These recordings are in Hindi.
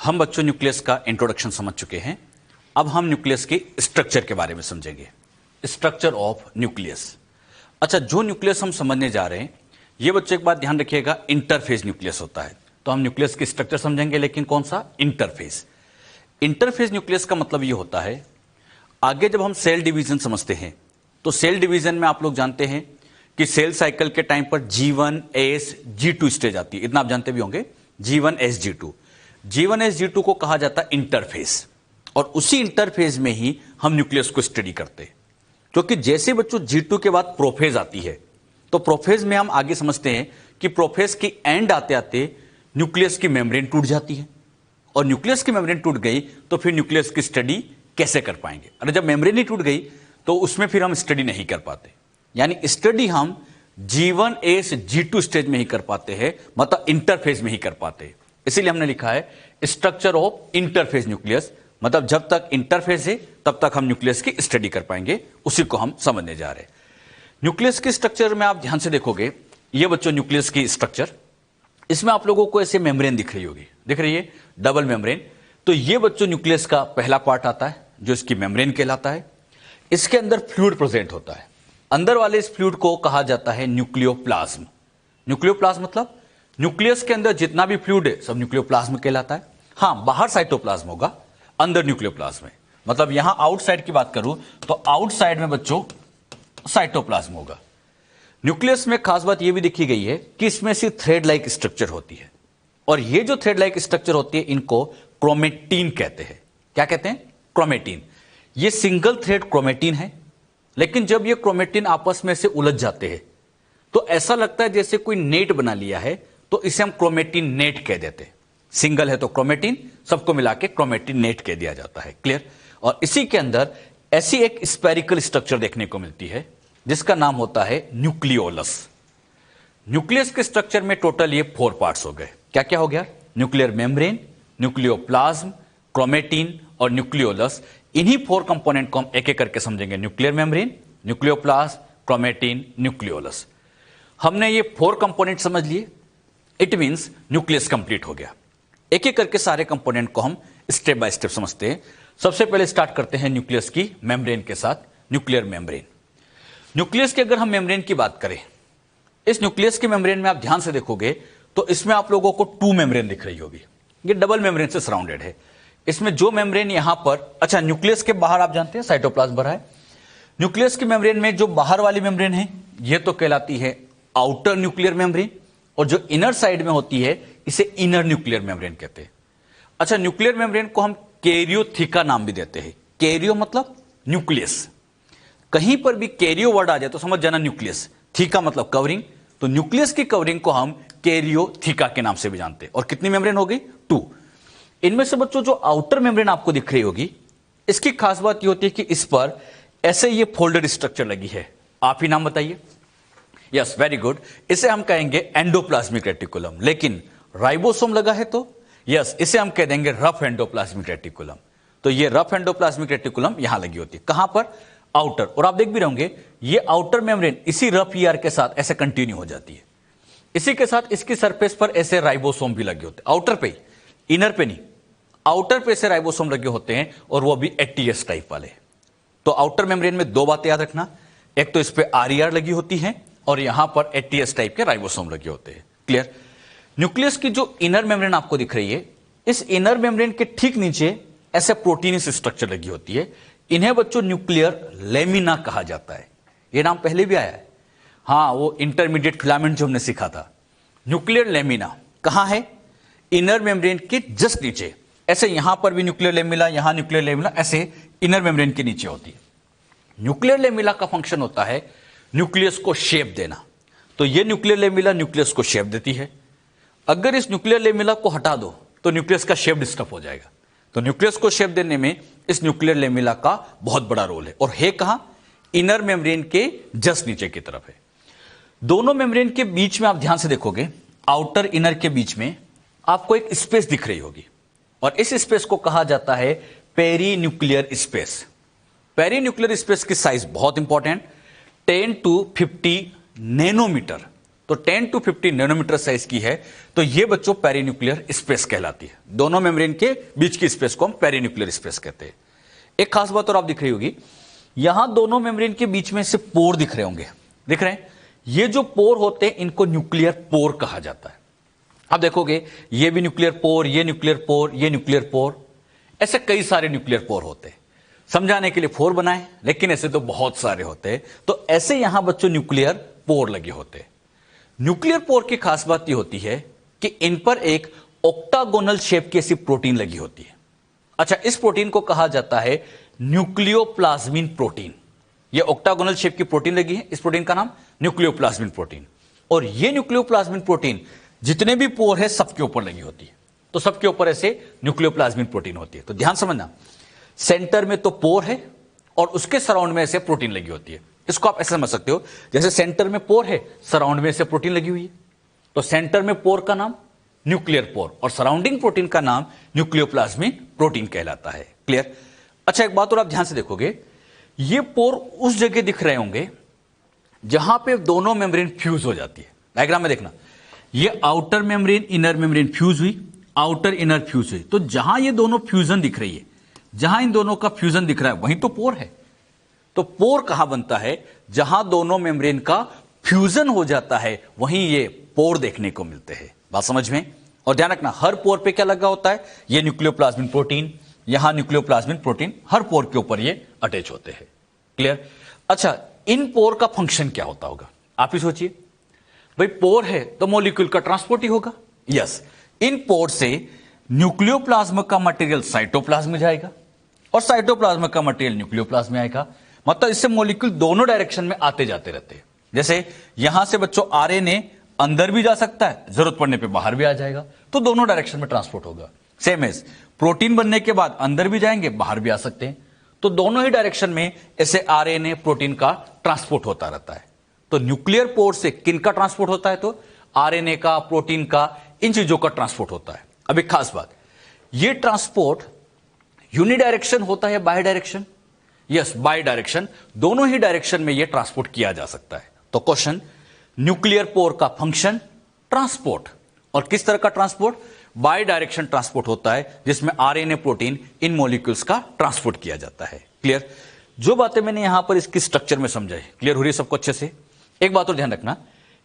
हम बच्चों न्यूक्लियस का इंट्रोडक्शन समझ चुके हैं। अब हम न्यूक्लियस के स्ट्रक्चर के बारे में समझेंगे। Structure of nucleus. अच्छा, जो न्यूक्लियस हम समझने जा रहे हैं, ये बच्चों एक बात ध्यान रखिएगा, इंटरफेज न्यूक्लियस होता है। तो हम न्यूक्लियस की स्ट्रक्चर समझेंगे, लेकिन कौन सा? इंटरफेज। इंटरफेज न्यूक्लियस का मतलब ये होता है, आगे जब हम सेल डिवीजन समझते हैं तो सेल डिवीजन में आप लोग जानते हैं कि सेल साइकिल के टाइम पर G1 S G2 स्टेज आती है। इतना आप जानते भी होंगे, G1 S G2। G1 S G2 को कहा जाता है इंटरफेज, और उसी इंटरफेज में ही हम न्यूक्लियस को स्टडी करते हैं। क्योंकि जैसे बच्चों G2 के बाद प्रोफेज आती है, तो प्रोफेज में हम आगे समझते हैं कि प्रोफेज की एंड आते आते न्यूक्लियस की मेम्ब्रेन टूट जाती है, और न्यूक्लियस की मेम्ब्रेन टूट गई तो फिर न्यूक्लियस की स्टडी कैसे कर पाएंगे? अरे जब मेम्ब्रेन ही टूट गई तो उसमें फिर हम स्टडी नहीं कर पाते। यानी स्टडी हम G1 S G2 स्टेज में ही कर पाते हैं, मतलब इंटरफेज में ही कर पाते हैं। इसीलिए हमने लिखा है स्ट्रक्चर ऑफ इंटरफेज न्यूक्लियस, मतलब जब तक इंटरफेज है तब तक हम न्यूक्लियस की स्टडी कर पाएंगे, उसी को हम समझने जा रहे हैं। न्यूक्लियस के स्ट्रक्चर में आप ध्यान से देखोगे, ये बच्चों न्यूक्लियस की स्ट्रक्चर, इसमें आप लोगों को ऐसे मेम्ब्रेन दिख रही होगी, दिख रही है, डबल मेम्ब्रेन। तो ये बच्चों न्यूक्लियस का पहला पार्ट आता है जो इसकी मेम्ब्रेन कहलाता है। इसके अंदर फ्लूइड प्रेजेंट होता है। अंदर वाले इस फ्लूइड को कहा जाता है न्यूक्लियोप्लाज्म। न्यूक्लियोप्लाज्म मतलब न्यूक्लियस के अंदर जितना भी फ्लूइड है सब न्यूक्लियोप्लाज्म कहलाता है। हाँ, बाहर साइटोप्लाज्म होगा, अंदर न्यूक्लियोप्लाज्म है। मतलब यहां आउटसाइड की बात करूं तो आउटसाइड में बच्चों साइटोप्लाज्म होगा। न्यूक्लियस में खास बात यह भी देखी गई है कि इसमें से थ्रेड लाइक स्ट्रक्चर होती है, और ये जो थ्रेड लाइक स्ट्रक्चर होती है इनको क्रोमेटीन कहते हैं। क्या कहते हैं? क्रोमेटीन। ये सिंगल थ्रेड क्रोमेटीन है, लेकिन जब ये क्रोमेटीन आपस में से उलझ जाते हैं तो ऐसा लगता है जैसे कोई नेट बना लिया है, तो इसे हम क्रोमेटीन नेट कह देते हैं। सिंगल है तो क्रोमेटीन, सबको मिला के क्रोमेटीन नेट कह दिया जाता है। क्लियर? और इसी के अंदर ऐसी एक स्पेरिकल स्ट्रक्चर देखने को मिलती है जिसका नाम होता है न्यूक्लियोलस। न्यूक्लियस के स्ट्रक्चर में टोटल ये 4 पार्ट्स हो गए। क्या क्या हो गया? न्यूक्लियर मेम्ब्रेन, न्यूक्लियोप्लाज्म, क्रोमेटीन और न्यूक्लियोलस। इन्हीं 4 कंपोनेंट को हम एक एक करके समझेंगे। Nuclear membrane, nucleoplasm, chromatin, nucleolus. हमने ये 4 कंपोनेंट समझ लिए, इट मींस न्यूक्लियस कंप्लीट हो गया। एक एक करके सारे कंपोनेंट को हम स्टेप बाय स्टेप समझते हैं। सबसे पहले स्टार्ट करते हैं न्यूक्लियस की मेम्ब्रेन के साथ। Nuclear membrane. न्यूक्लियस की अगर हम मेम्ब्रेन की बात करें, इस न्यूक्लियस के मेम्ब्रेन में आप ध्यान से देखोगे तो इसमें आप लोगों को 2 मेम्ब्रेन दिख रही होगी। ये डबल मेम्ब्रेन से सराउंडेड है। इसमें जो मेम्ब्रेन यहां पर, अच्छा न्यूक्लियस के बाहर आप जानते हैं साइटोप्लाज्म भरा है। न्यूक्लियस की मेम्ब्रेन में जो बाहर वाली मेम्ब्रेन है ये तो कहलाती है आउटर न्यूक्लियर मेम्ब्रेन, और जो इनर साइड में होती है इसे इनर न्यूक्लियर मेम्ब्रेन कहते हैं। अच्छा, न्यूक्लियर मेम्ब्रेन को हम कैरियोथिका नाम भी देते हैं। कैरियो मतलब न्यूक्लियस, कहीं पर भी कैरियो वर्ड आ जाए तो समझ जाना न्यूक्लियस। थीका मतलब कवरिंग, तो न्यूक्लियस की कवरिंग को हम कैरियोथिका के नाम से भी जानते हैं। और कितनी मेम्ब्रेन हो गई? 2। इनमें से बच्चों जो आउटर मेम्ब्रेन आपको दिख रही होगी, इसकी खास बात यह होती है कि इस पर ऐसे ये फोल्डेड स्ट्रक्चर लगी है। आप ही नाम बताइए। Yes, very good. इसे हम कहेंगे एंडोप्लाज्मिक रेटिकुलम। लेकिन राइबोसोम लगा है तो यस, इसे हम कह देंगे रफ एंडोप्लाज्मिक रेटिकुलम। तो ये रफ एंडोप्लाज्मिक रेटिकुलम यहां लगी होती है। कहां पर? आउटर। और आप देख भी रहोगे ये आउटर मेम्ब्रेन इसी रफ ईआर के साथ ऐसे कंटिन्यू हो जाती है। इसी के साथ इसकी सरफेस पर ऐसे राइबोसोम भी लगे होते हैं, आउटर पे, इनर पे नहीं। आउटर पे से राइबोसोम लगे होते हैं, और वो भी एटीएस टाइप वाले। तो आउटर मेम्ब्रेन में 2 बातें याद रखना, एक तो इस पे आरईआर लगी होती है और यहां पर एटीएस टाइप के राइबोसोम लगे होते हैं। क्लियर? न्यूक्लियस की जो इनर मेम्ब्रेन आपको दिख रही है, इस इनर मेम्ब्रेन के ठीक नीचे ऐसे प्रोटीनस स्ट्रक्चर लगी होती है। इन्हें बच्चों न्यूक्लियर लेमिना कहा जाता है। यह नाम पहले भी आया है। हाँ, वो इंटरमीडिएट फिलामेंट जो हमने सीखा था। न्यूक्लियर लेमिना कहां है? इनर मेम्ब्रेन के जस्ट नीचे। ऐसे यहां पर भी न्यूक्लियर लेमिना, यहां न्यूक्लियर लेमिना, ऐसे इनर मेम्ब्रेन के नीचे होती है। न्यूक्लियर लेमिना का फंक्शन होता है न्यूक्लियस को शेप देना। तो ये न्यूक्लियर लेमिना न्यूक्लियस को शेप देती है। अगर इस न्यूक्लियर लेमिना को हटा दो तो न्यूक्लियस का शेप डिस्टर्ब हो जाएगा। तो न्यूक्लियस को शेप देने में इस न्यूक्लियर लेमिना का बहुत बड़ा रोल है। और है कहां? इनर मेम्ब्रेन के जस्ट नीचे की तरफ है। दोनों मेम्ब्रेन के बीच में आप ध्यान से देखोगे, आउटर इनर के बीच में आपको एक स्पेस दिख रही होगी, और इस स्पेस को कहा जाता है perinuclear space. Perinuclear space की साइज बहुत इंपॉर्टेंट, 10 to 50 नैनोमीटर। तो 10 to 50 नैनोमीटर साइज की है, तो ये बच्चों पेरीन्यूक्लियर स्पेस कहलाती है। दोनों मेम्ब्रेन के बीच की स्पेस को हम पेरीन्यूक्लियर स्पेस कहते हैं। एक खास बात और आप दिख रही होगी, यहां दोनों मेम्ब्रेन के बीच में से पोर दिख रहे होंगे, दिख रहे हैं? ये जो पोर होते हैं इनको न्यूक्लियर पोर कहा जाता है। आप देखोगे ये भी न्यूक्लियर पोर, ये न्यूक्लियर पोर, ये न्यूक्लियर पोर, ऐसे कई सारे न्यूक्लियर पोर होते हैं। समझाने के लिए 4 बनाए, लेकिन ऐसे तो बहुत सारे होते हैं। तो ऐसे यहां बच्चों न्यूक्लियर पोर लगे होते हैं। न्यूक्लियर पोर की खास बात यह होती है कि इन पर एक ऑक्टागोनल शेप की ऐसी प्रोटीन लगी होती है। अच्छा, इस प्रोटीन को कहा जाता है न्यूक्लियोप्लाज्मिन प्रोटीन। यह ऑक्टागोनल शेप की प्रोटीन लगी है, इस प्रोटीन का नाम न्यूक्लियोप्लाज्मिन प्रोटीन। और यह न्यूक्लियोप्लाज्मिन प्रोटीन जितने भी पोर है सबके ऊपर लगी होती है। तो सबके ऊपर ऐसे न्यूक्लियोप्लाज्मिन प्रोटीन होती है। तो ध्यान समझना, सेंटर में तो पोर है और उसके सराउंड में ऐसे प्रोटीन लगी होती है। इसको आप ऐसे समझ सकते हो, जैसे सेंटर में पोर है, सराउंड में ऐसे प्रोटीन लगी हुई है। तो सेंटर में पोर का नाम न्यूक्लियर पोर और सराउंडिंग प्रोटीन का नाम न्यूक्लियोप्लाज्मिन प्रोटीन कहलाता है। क्लियर? अच्छा, एक बात और आप ध्यान से देखोगे, ये पोर उस जगह दिख रहे होंगे जहां पे दोनों मेम्ब्रेन फ्यूज हो जाती है। डायग्राम में देखना, ये outer membrane inner membrane fuse हुई, आउटर इनर फ्यूज हुई। तो जहां ये दोनों फ्यूजन दिख रही है, जहां इन दोनों का फ्यूजन दिख रहा है, वहीं तो पोर है। तो पोर कहां बनता है? जहां दोनों मेम्ब्रेन का फ्यूजन हो जाता है, वहीं ये पोर देखने को मिलते हैं। बात समझ में? और ध्यान रखना, हर पोर पे क्या लगा होता है? ये न्यूक्लियोप्लाज्मिन प्रोटीन, यहां न्यूक्लियोप्लाज्मिन प्रोटीन, हर पोर के ऊपर ये अटैच होते हैं। क्लियर? अच्छा, इन पोर का फंक्शन क्या होता होगा? आप ही सोचिए। भाई पोर है तो मॉलिक्यूल का ट्रांसपोर्ट ही होगा। यस, इन पोर से न्यूक्लियोप्लाज्म का मटेरियल साइटोप्लाज्म में जाएगा और साइटोप्लाज्म का मटेरियल न्यूक्लियोप्लाज्म में आएगा। मतलब इससे मॉलिक्यूल दोनों डायरेक्शन में आते जाते रहते हैं। जैसे यहां से बच्चों आरएनए अंदर भी जा सकता है, जरूरत पड़ने पे बाहर भी आ जाएगा, तो दोनों डायरेक्शन में ट्रांसपोर्ट होगा। सेम एज प्रोटीन बनने के बाद अंदर भी जाएंगे, बाहर भी आ सकते हैं, तो दोनों ही डायरेक्शन में ऐसे आरएनए प्रोटीन का ट्रांसपोर्ट होता रहता है। तो न्यूक्लियर पोर से किन का ट्रांसपोर्ट होता है? तो आरएनए का, प्रोटीन का, इन चीजों का ट्रांसपोर्ट होता है। अब एक खास बात, ये ट्रांसपोर्ट यूनिडायरेक्शन होता है, bidirection? Yes, bidirection. दोनों ही डायरेक्शन में ये ट्रांसपोर्ट किया जा सकता है। तो क्वेश्चन, न्यूक्लियर पोर का फंक्शन ट्रांसपोर्ट, और किस तरह का ट्रांसपोर्ट? बाय डायरेक्शन ट्रांसपोर्ट होता है, जिसमें आरएनए प्रोटीन इन मॉलिक्यूल्स का ट्रांसपोर्ट किया जाता है। क्लियर? जो बातें मैंने यहां पर इसकी स्ट्रक्चर में समझाई, क्लियर हो रही है सबको अच्छे से? एक बात और ध्यान रखना,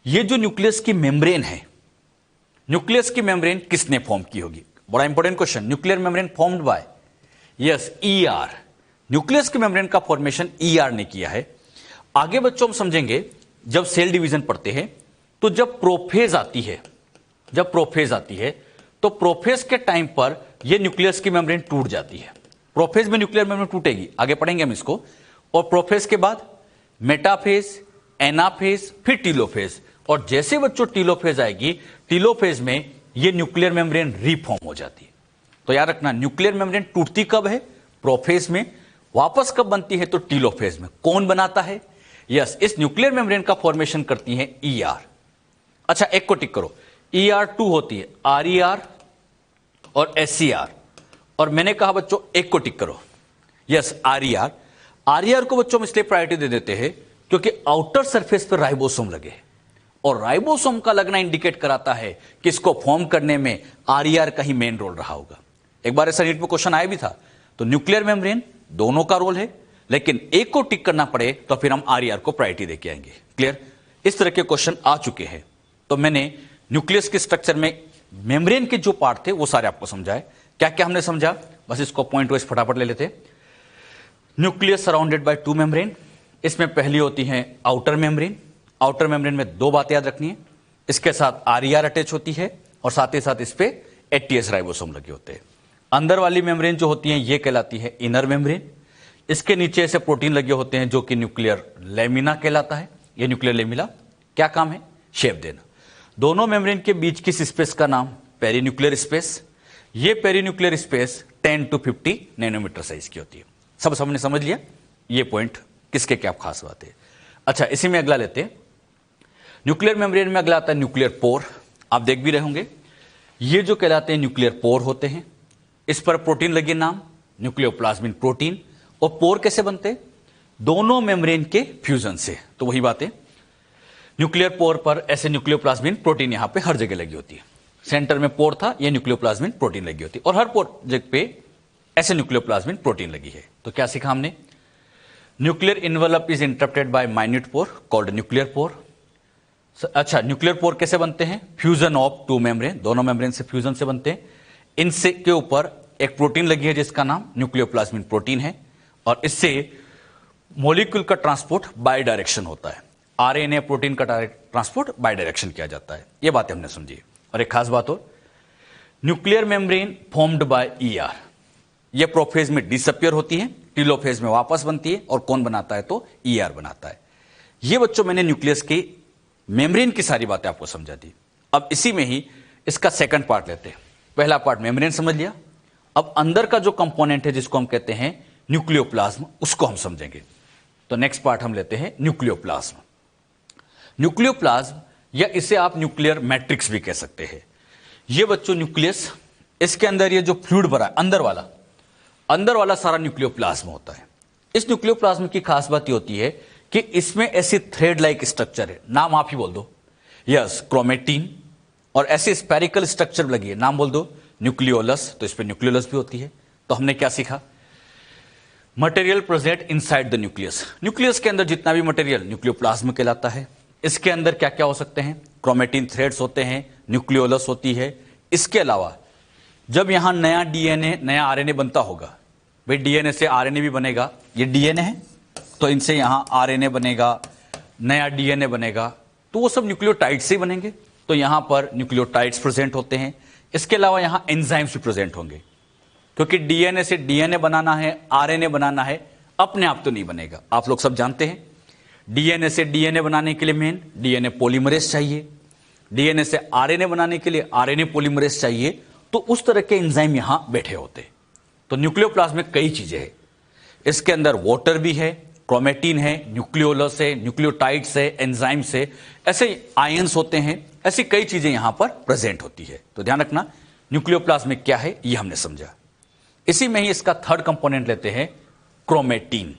ये जो न्यूक्लियस की मेम्ब्रेन है, न्यूक्लियस की मेम्ब्रेन किसने फॉर्म की होगी? बड़ा important question. Nuclear membrane formed by, yes, ER. Nucleus की मेम्ब्रेन का फॉर्मेशन ईआर ने किया है। आगे बच्चों हम समझेंगे, जब सेल डिवीजन पढ़ते हैं, तो जब प्रोफेज आती है, जब प्रोफेज आती है, तो प्रोफेज के टाइम पर यह न्यूक्लियस की मेम्ब्रेन टूट जाती है। प्रोफेज में न्यूक्लियर मेम्ब्रेन टूटेगी, आगे पढ़ेंगे हम इसको। और प्रोफेज के बाद मेटाफेज, एनाफेज, फिर टीलोफेज, और जैसे बच्चों टीलोफेज आएगी, टीलोफेज में यह न्यूक्लियर मेम्ब्रेन रीफॉर्म हो जाती है। तो याद रखना, न्यूक्लियर मेम्ब्रेन टूटती कब है? प्रोफेज में। वापस कब बनती है? तो टीलोफेज में। कौन बनाता है? यस, इस न्यूक्लियर मेम्ब्रेन का फॉर्मेशन करती है ईआर। अच्छा, एक को टिक करो, ER2 होती है, RER और SCR। और मैंने कहा बच्चों एक को टिक करो, यस, RER। RER को बच्चों हम इसलिए प्रायोरिटी दे देते हैं क्योंकि आउटर सरफेस पर राइबोसोम लगे, और राइबोसोम का लगना इंडिकेट कराता है कि इसको फॉर्म करने में RER का ही मेन रोल रहा होगा। एक बार ऐसा नीट में क्वेश्चन आया भी था। तो न्यूक्लियर मेम्ब्रेन दोनों का रोल है, लेकिन एक को टिक करना पड़े तो फिर हम RER को प्रायोरिटी देके आएंगे। क्लियर? इस तरह के क्वेश्चन आ चुके हैं। तो मैंने न्यूक्लियस के स्ट्रक्चर में मेम्ब्रेन के जो पार्ट थे वो सारे आपको समझाए। क्या क्या हमने समझा, बस इसको पॉइंट वाइज फटाफट ले लेते। Nucleus surrounded by 2 membrane. इसमें पहली होती है आउटर मेम्ब्रेन। आउटर मेम्ब्रेन में 2 बातें याद रखनी है, इसके साथ RER अटैच होती है और साथ ही साथ इस पे ATS राइबोसोम लगे होते हैं। अंदर वाली मेम्ब्रेन जो होती है ये कहलाती है इनर मेम्ब्रेन। इसके नीचे ऐसे प्रोटीन लगे होते हैं जो कि न्यूक्लियर लेमिना कहलाता है। ये न्यूक्लियर लेमिना क्या काम है? शेप देना। दोनों मेम्ब्रेन के बीच की स्पेस का नाम पेरीन्यूक्लियर स्पेस। ये perinuclear space 10 to 50 nanometre size की होती है। सब हमने समझ लिया ये पॉइंट किसके क्या खास बात है। अच्छा, इसी में अगला लेते हैं। न्यूक्लियर मेम्ब्रेन में अगला आता है न्यूक्लियर पोर। आप देख भी रहे होंगे, ये जो कहलाते हैं न्यूक्लियर पोर होते हैं। इस पर प्रोटीन लगे, नाम न्यूक्लियोप्लाज्मिन प्रोटीन। और पोर कैसे बनते? दोनों मेम्ब्रेन के फ्यूजन से। तो वही बात है, न्यूक्लियर पोर पर ऐसे न्यूक्लियोप्लाज्मिन प्रोटीन यहां पे हर जगह लगी होती है। सेंटर में पोर था, ये न्यूक्लियोप्लाज्मिन प्रोटीन लगी होती है और हर पोर जगह पे ऐसे न्यूक्लियोप्लाज्मिन प्रोटीन लगी है। तो क्या सीखा हमने? Nuclear envelope is interrupted by minute pore called nuclear pore. अच्छा, न्यूक्लियर पोर कैसे बनते हैं? फ्यूजन ऑफ टू मेम्ब्रेन, दोनों मेम्ब्रेन से फ्यूजन से बनते हैं। इनसे के ऊपर एक प्रोटीन लगी है जिसका नाम न्यूक्लियोप्लाज्मिन प्रोटीन है और इससे मॉलिक्यूल का ट्रांसपोर्ट बाय डायरेक्शन होता है। आरएनए प्रोटीन का ट्रांसपोर्ट बाय डायरेक्शन किया जाता है। ये बातें हमने समझी। और एक खास बात और, nuclear membrane formed by ER, ये प्रोफेज में डिसअपियर होती है, टीलोफेज में वापस बनती है और कौन बनाता है? तो ईआर बनाता है। ये बच्चों मैंने न्यूक्लियस के मेम्ब्रेन की सारी बातें आपको समझा दी। अब इसी में ही इसका सेकंड पार्ट लेते हैं। पहला पार्ट मेम्ब्रेन समझ लिया, अब अंदर का जो कंपोनेंट है जिसको हम कहते हैं न्यूक्लियोप्लाज्म, उसको हम समझेंगे। तो नेक्स्ट पार्ट हम लेते हैं न्यूक्लियोप्लाज्म। न्यूक्लियोप्लाज्म या इसे आप न्यूक्लियर मैट्रिक्स भी कह सकते हैं। ये बच्चों न्यूक्लियस, इसके अंदर ये जो फ्लूइड भरा है अंदर वाला सारा न्यूक्लियोप्लाज्म होता है। इस न्यूक्लियोप्लाज्म की खास बात ये होती है कि इसमें ऐसी थ्रेड लाइक स्ट्रक्चर है, नाम आप ही बोल दो, यस, क्रोमेटिन, और ऐसी स्पेरिकल स्ट्रक्चर लगी है, नाम बोल दो, न्यूक्लियोलस। तो इस पर न्यूक्लियोलस भी होती है। तो हमने क्या सीखा? Material present inside the nucleus, nucleus के अंदर जितना भी मटेरियल न्यूक्लियोप्लाज्म कहलाता है। इसके अंदर क्या क्या हो सकते हैं? क्रोमेटिन थ्रेड्स होते हैं, न्यूक्लियोलस होती है। इसके अलावा जब यहां नया डीएनए, नया आरएनए बनता होगा, भाई डीएनए से आरएनए भी बनेगा, ये डीएनए है तो इनसे यहां आरएनए बनेगा, नया डीएनए बनेगा, तो वो सब न्यूक्लियोटाइड से ही बनेंगे। तो यहां पर न्यूक्लियोटाइड्स प्रेजेंट होते हैं। इसके अलावा यहां एंजाइम्स भी प्रेजेंट होंगे, क्योंकि डीएनए से डीएनए बनाना है, आरएनए बनाना है, अपने आप तो नहीं बनेगा। आप लोग सब जानते हैं डीएनए से डीएनए बनाने के लिए मेन डीएनए पॉलीमरेज चाहिए, डीएनए से आरएनए बनाने के लिए आरएनए पॉलीमरेज चाहिए। तो उस तरह के एंजाइम यहां बैठे होते। तो न्यूक्लियोप्लाज्म में कई चीजें हैं, इसके अंदर वाटर भी है, क्रोमेटिन है, न्यूक्लियोलस है, न्यूक्लियोटाइड्स है, एंजाइम्स है, ऐसे आयंस होते हैं, ऐसी कई चीजें यहां पर प्रेजेंट होती है। तो ध्यान रखना, न्यूक्लियोप्लाज्म में क्या है ये हमने समझा। इसी में ही इसका थर्ड कंपोनेंट लेते हैं, क्रोमेटिन।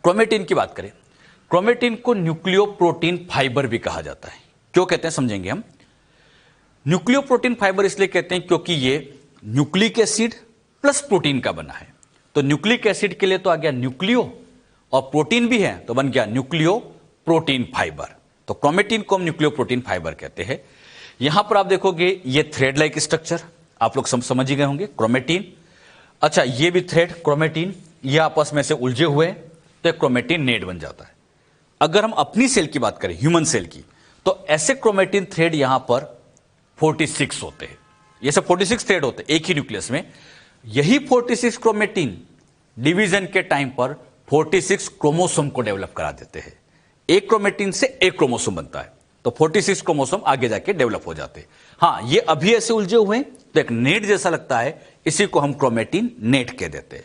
क्रोमेटिन की बात करें, क्रोमेटिन को न्यूक्लियोप्रोटीन फाइबर भी कहा जाता है। क्यों कहते हैं समझेंगे हम। न्यूक्लियोप्रोटीन फाइबर इसलिए कहते हैं क्योंकि ये न्यूक्लिक एसिड प्लस प्रोटीन का बना है। तो न्यूक्लिक एसिड के लिए तो आ गया न्यूक्लियो, और प्रोटीन भी है तो बन गया न्यूक्लियो प्रोटीन फाइबर। तो क्रोमेटिन को हम न्यूक्लियो प्रोटीन फाइबर कहते हैं। यहां पर आप देखोगे ये थ्रेड लाइक स्ट्रक्चर, आप लोग समझ ही गए होंगे, क्रोमेटिन। अच्छा, ये भी थ्रेड क्रोमेटिन, ये आपस में से उलझे हुए तो एक क्रोमेटिन नेट बन जाता है। अगर हम अपनी सेल की बात करें, ह्यूमन सेल की, तो ऐसे क्रोमेटिन थ्रेड यहां पर 46 होते हैं। ये सब 46 थ्रेड होते हैं एक ही न्यूक्लियस में। यही 46 क्रोमेटिन डिवीजन के टाइम पर 46 क्रोमोसोम को डेवलप करा देते हैं। एक क्रोमेटिन से एक क्रोमोसोम बनता है, तो 46 क्रोमोसोम आगे जाके डेवलप हो जाते हैं। हाँ, ये अभी ऐसे उलझे हुए हैं तो एक नेट जैसा लगता है, इसी को हम क्रोमेटिन नेट कह देते हैं।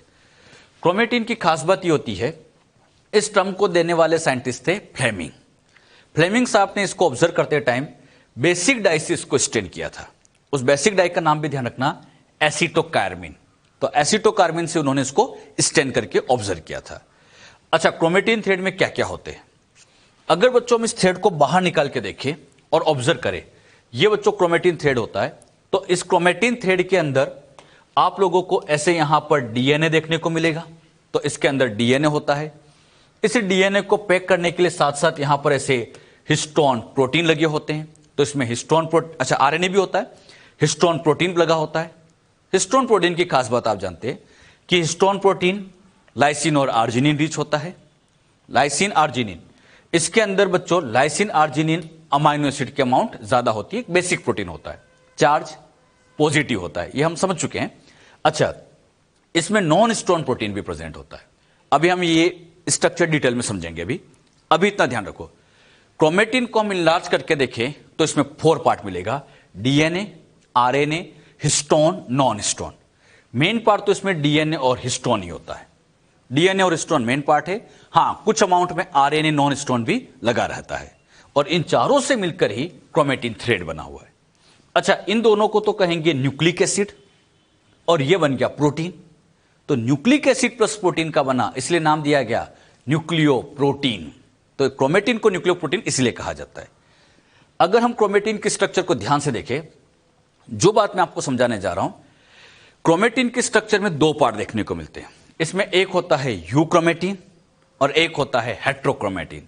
क्रोमेटिन की खास बात ये होती है, इस टर्म को देने वाले साइंटिस्ट थे फ्लेमिंग। फ्लेमिंग साहब ने इसको ऑब्जर्व करते टाइम बेसिक डाई से इसको स्टेन किया था। उस बेसिक डाई का नाम भी ध्यान रखना, एसीटोकार्मिन। तो एसीटोकार्मिन से उन्होंने इसको स्टेन करके ऑब्जर्व किया था। अच्छा, क्रोमेटिन थ्रेड में क्या क्या होते हैं? अगर बच्चों हम इस थ्रेड को बाहर निकाल के देखें और ऑब्जर्व करें, ये बच्चों क्रोमेटिन थ्रेड होता है। तो इस क्रोमेटिन थ्रेड के अंदर आप लोगों को ऐसे यहां पर डीएनए देखने को मिलेगा। तो इसके अंदर डीएनए होता है। इस डीएनए को पैक करने के लिए साथ साथ यहां पर ऐसे हिस्टोन प्रोटीन लगे होते हैं। तो इसमें हिस्टोन अच्छा, आरएनए भी होता है, हिस्टोन प्रोटीन लगा होता है। हिस्टोन प्रोटीन की खास बात आप जानते हैं कि हिस्टोन प्रोटीन लाइसिन और आर्जिनिन रिच होता है। लाइसिन आर्जिनिन, इसके अंदर बच्चों लाइसिन आर्जिनिन अमाइनो एसिड की अमाउंट ज्यादा होती है। बेसिक प्रोटीन होता है, चार्ज पॉजिटिव होता है, ये हम समझ चुके हैं। अच्छा, इसमें नॉन स्टोन प्रोटीन भी प्रेजेंट होता है। अभी हम ये स्ट्रक्चर डिटेल में समझेंगे। अभी इतना ध्यान रखो, क्रोमेटिन को हम इनलार्ज करके देखें तो इसमें 4 पार्ट मिलेगा, DNA, RNA, histone, non histone. Main part तो इसमें डीएनए और हिस्टोन ही होता है। डीएनए और हिस्टोन मेन पार्ट है। हाँ, कुछ अमाउंट में आरएनए, नॉन हिस्टोन भी लगा रहता है, और इन चारों से मिलकर ही क्रोमेटिन थ्रेड बना हुआ है। अच्छा, इन दोनों को तो कहेंगे न्यूक्लिक एसिड, और ये बन गया प्रोटीन। तो न्यूक्लिक एसिड प्लस प्रोटीन का बना, इसलिए नाम दिया गया न्यूक्लियो प्रोटीन। तो क्रोमेटिन को न्यूक्लियोप्रोटीन इसलिए कहा जाता है। अगर हम क्रोमेटिन के स्ट्रक्चर को ध्यान से देखें, जो बात मैं आपको समझाने जा रहा हूं, क्रोमेटिन के स्ट्रक्चर में दो पार्ट देखने को मिलते हैं। इसमें एक होता है यूक्रोमेटिन और एक होता है हेट्रोक्रोमेटिन।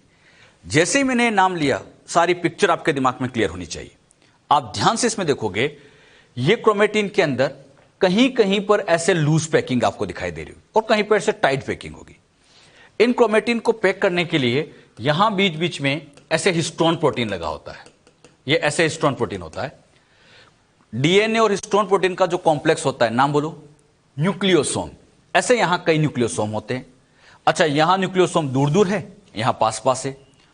जैसे ही मैंने नाम लिया, सारी पिक्चर आपके दिमाग में क्लियर होनी चाहिए। आप ध्यान से इसमें देखोगे, ये क्रोमेटिन के अंदर कहीं कहीं पर ऐसे लूज पैकिंग आपको दिखाई दे रही है और कहीं पर ऐसे टाइट पैकिंग होगी। इन क्रोमेटिन को पैक करने के लिए यहां बीच बीच में ऐसे हिस्टोन प्रोटीन लगा होता है। ये ऐसे हिस्टोन प्रोटीन होता है। डीएनए और हिस्टोन प्रोटीन का जो कॉम्प्लेक्स होता है, नाम बोलो, न्यूक्लियोसोम। ऐसे यहां कई न्यूक्लियोसोम होते हैं। अच्छा, यहां न्यूक्लियोसोम दूर दूर है, यहां पास पास है।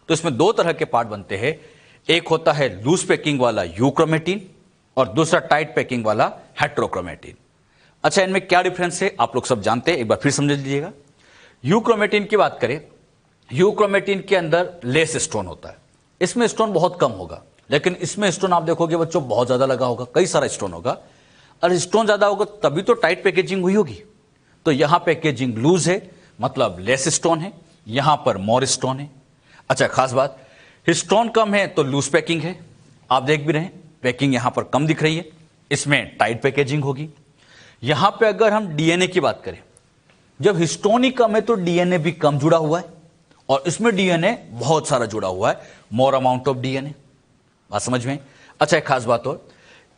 तो इसमें दो तरह के पार्ट बनते हैं। एक होता है लूज पैकिंग वाला यूक्रोमेटिन और दूसरा टाइट पैकिंग वाला हेट्रोक्रोमेटिन। अच्छा, इनमें क्या डिफरेंस है आप लोग सब जानते हैं, एक बार फिर समझ लीजिएगा। यूक्रोमेटिन की बात करें, यूक्रोमेटिन के अंदर लेस स्टोन होता है। इसमें स्टोन बहुत कम होगा, लेकिन इसमें स्टोन आप देखोगे बच्चों बहुत ज्यादा लगा होगा, कई सारा स्टोन होगा। और स्टोन ज्यादा होगा तभी तो टाइट पैकेजिंग हुई होगी। तो यहां पैकेजिंग लूज है, मतलब लेस स्टोन है, यहां पर मोर स्टोन है। अच्छा, खास बात, हिस्टोन कम है तो लूज पैकिंग है। आप देख भी रहे हैं, पैकिंग यहां पर कम दिख रही है, इसमें टाइट पैकेजिंग होगी। यहां पे अगर हम डीएनए की बात करें, जब हिस्टोन ही कम है तो डीएनए भी कम जुड़ा हुआ है, और इसमें डीएनए बहुत सारा जुड़ा हुआ है, मोर अमाउंट ऑफ डीएनए। बात समझ में? अच्छा, एक खास बात और,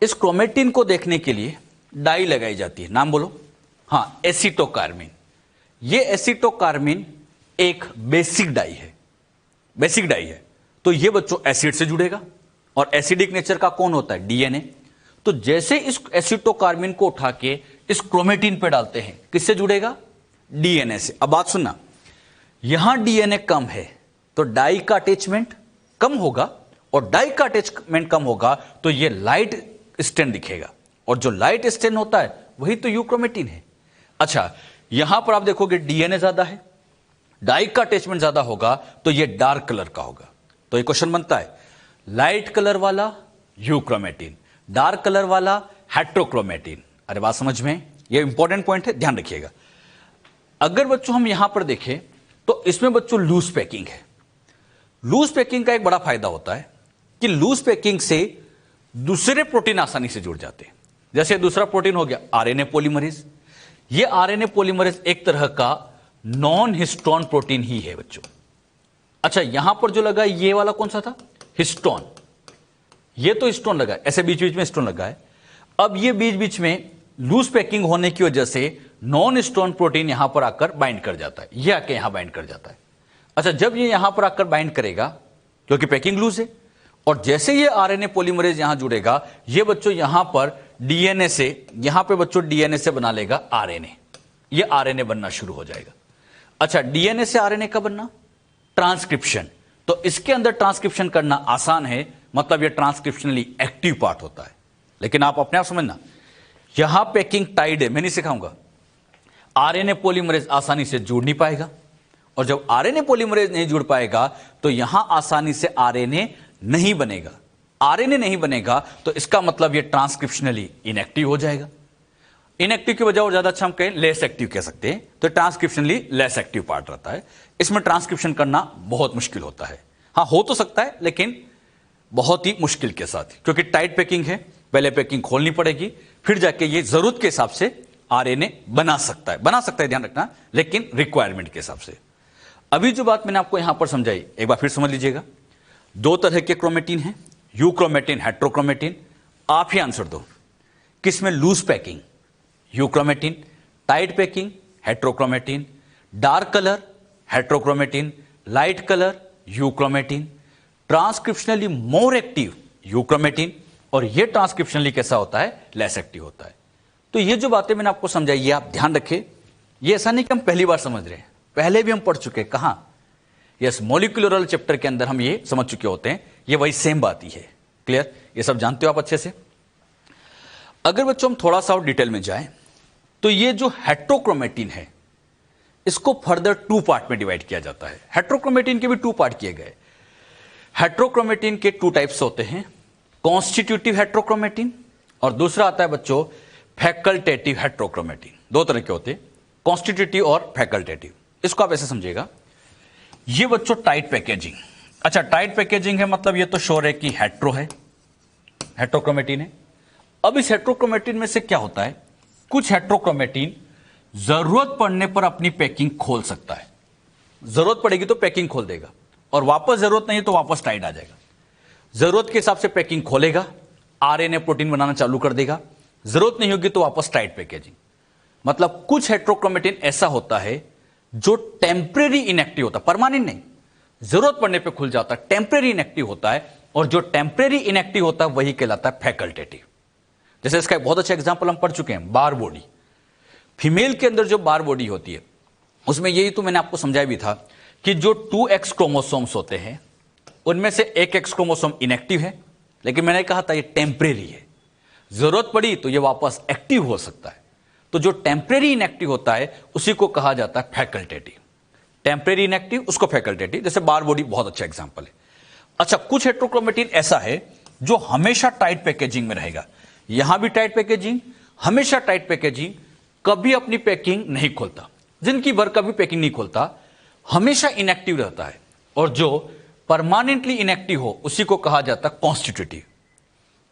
इस क्रोमेटिन को देखने के लिए डाई लगाई जाती है, नाम बोलो। हाँ, एसिटोकार्मिन। ये एसिटोकार्मिन एक बेसिक डाई है, बेसिक डाई है। तो ये बच्चों एसिड से जुड़ेगा, और एसिडिक नेचर का कौन होता है? डीएनए। तो जैसे इस एसिटोकार्मिन को उठा के इस क्रोमेटिन पे डालते हैं, किससे जुड़ेगा? डीएनए से। अब बात सुनना, यहां डीएनए कम है तो डाई का अटैचमेंट कम होगा, और डाई का अटैचमेंट कम होगा तो ये लाइट स्टेन दिखेगा, और जो लाइट स्टेन होता है वही तो यूक्रोमेटिन है। अच्छा, यहां पर आप देखोगे डीएनए ज्यादा है, डाई का अटैचमेंट ज्यादा होगा तो ये डार्क कलर का होगा। तो ये क्वेश्चन बनता है, लाइट कलर वाला यूक्रोमेटिन, डार्क कलर वाला हेट्रोक्रोमेटिन। अरे बात समझ में? ये इंपॉर्टेंट पॉइंट है, ध्यान रखिएगा। अगर बच्चों हम यहां पर देखें तो इसमें बच्चों लूज पैकिंग है। लूज पैकिंग का एक बड़ा फायदा होता है कि लूज पैकिंग से दूसरे प्रोटीन आसानी से जुड़ जाते हैं। जैसे दूसरा प्रोटीन हो गया आरएनए पॉलीमरेज। ये आरएनए पॉलीमरेज एक तरह का नॉन हिस्टोन प्रोटीन ही है बच्चों। अच्छा, यहां पर जो लगा ये वाला कौन सा था? हिस्टोन। ये तो हिस्टोन लगा है, ऐसे बीच बीच में हिस्टोन लगा है। अब ये बीच बीच में लूज पैकिंग होने की वजह से नॉन हिस्टोन प्रोटीन यहां पर आकर बाइंड कर जाता है, ये आके यहां बाइंड कर जाता है। अच्छा, जब ये यहां पर आकर बाइंड करेगा, क्योंकि पैकिंग लूज है, और जैसे ये आरएनए पॉलीमरेज यहां जुड़ेगा, ये बच्चों यहां पर डीएनए से, यहां पे बच्चों डीएनए से बना लेगा आरएनए। ये आरएनए बनना शुरू हो जाएगा। अच्छा, डीएनए से आरएनए का बनना? ट्रांसक्रिप्शन। तो इसके अंदर ट्रांसक्रिप्शन करना आसान है, मतलब ये ट्रांसक्रिप्शनली एक्टिव पार्ट होता है। लेकिन आप अपने आप समझना, यहां पैकिंग टाइड है, मैं नहीं सिखाऊंगा। आरएनए पॉलीमरेज आसानी से जुड़ नहीं पाएगा, और जब आरएनए पॉलीमरेज नहीं जुड़ पाएगा तो यहां आसानी से आरएनए नहीं बनेगा। आरएनए नहीं बनेगा तो इसका मतलब ये ट्रांसक्रिप्शनली इनएक्टिव हो जाएगा। इनएक्टिव की वजह और ज्यादा अच्छा हम कहें लेस एक्टिव कह सकते हैं। तो ट्रांसक्रिप्शनली लेस एक्टिव पार्ट रहता है, इसमें ट्रांसक्रिप्शन करना बहुत मुश्किल होता है। हाँ, हो तो सकता है लेकिन बहुत ही मुश्किल के साथ, क्योंकि टाइट पैकिंग है, पहले पैकिंग खोलनी पड़ेगी, फिर जाके ये जरूरत के हिसाब से आरएनए बना सकता है, ध्यान रखना, लेकिन रिक्वायरमेंट के हिसाब से। अभी जो बात मैंने आपको यहां पर समझाई, एक बार फिर समझ लीजिएगा। दो तरह के क्रोमेटिन हैं, यूक्रोमेटिन, हेट्रोक्रोमेटिन। आप ही आंसर दो, किसमें loose packing? Euchromatin. Tight packing? Heterochromatin. Dark colour? Heterochromatin. Light colour? Euchromatin. Transcriptionally more active? Euchromatin. और ये ट्रांसक्रिप्शनली कैसा होता है? लेस एक्टिव होता है। तो ये जो बातें मैंने आपको समझाई, ये आप ध्यान रखें। ये ऐसा नहीं कि हम पहली बार समझ रहे हैं, पहले भी हम पढ़ चुके हैं। कहां? यस, मॉलिक्यूलर चैप्टर के अंदर हम ये समझ चुके होते हैं। ये वही सेम बात ही है। क्लियर? ये सब जानते हो आप अच्छे से। अगर बच्चों हम थोड़ा सा और डिटेल में जाएं, तो ये जो हेट्रोक्रोमेटिन है, इसको फर्दर टू पार्ट में डिवाइड किया जाता है। हेट्रोक्रोमेटिन के भी टू पार्ट किए गए। हेट्रोक्रोमेटिन के टू टाइप्स होते हैं, कॉन्स्टिट्यूटिव हेट्रोक्रोमेटिन और दूसरा आता है बच्चों फैकल्टेटिव हेट्रोक्रोमेटिन। दो तरह के होते हैं, कॉन्स्टिट्यूटिव और फैकल्टेटिव। इसको आप ऐसे समझिएगा, ये बच्चों टाइट पैकेजिंग। अच्छा, टाइट पैकेजिंग है मतलब ये तो श्योर है कि हेट्रो है, हेट्रोक्रोमेटिन है। अब इस हेट्रोक्रोमेटिन में से क्या होता है, कुछ हेट्रोक्रोमेटिन जरूरत पड़ने पर अपनी पैकिंग खोल सकता है। जरूरत पड़ेगी तो पैकिंग खोल देगा और वापस जरूरत नहीं तो वापस टाइट आ जाएगा। जरूरत के हिसाब से पैकिंग खोलेगा, आरएनए प्रोटीन बनाना चालू कर देगा, जरूरत नहीं होगी तो वापस टाइट पैकेजिंग। मतलब कुछ हेट्रोक्रोमेटिन ऐसा होता है जो टेम्परेरी इनएक्टिव होता है, परमानेंट नहीं, जरूरत पड़ने पे खुल जाता है, टेम्परेरी इनएक्टिव होता है। और जो टेम्परेरी इनएक्टिव होता है वही कहलाता है फैकल्टेटिव। जैसे इसका एक बहुत अच्छा एग्जांपल हम पढ़ चुके हैं, बार बॉडी। फीमेल के अंदर जो बार बॉडी होती है उसमें यही तो मैंने आपको समझाया भी था कि जो 2x क्रोमोसोम्स होते हैं उनमें से एक एक्स क्रोमोसोम इनएक्टिव है, लेकिन मैंने कहा था ये टेम्परेरी है, जरूरत पड़ी तो ये वापस एक्टिव हो सकता है। तो जो टेम्परेरी इनएक्टिव होता है उसी को कहा जाता है फैकल्टेटिव। टेम्परेरी इनएक्टिव उसको फैकल्टेटिव, जैसे बार बॉडी बहुत अच्छा एग्जांपल है। अच्छा, कुछ हेट्रोक्रोमेटिन ऐसा है जो हमेशा टाइट पैकेजिंग में रहेगा, यहां भी टाइट पैकेजिंग, हमेशा टाइट पैकेजिंग, कभी अपनी पैकिंग नहीं खोलता, जिंदगी भर कभी पैकिंग नहीं खोलता, हमेशा इनएक्टिव रहता है। और जो परमानेंटली इनएक्टिव हो उसी को कहा जाता है कॉन्स्टिट्यूटिव।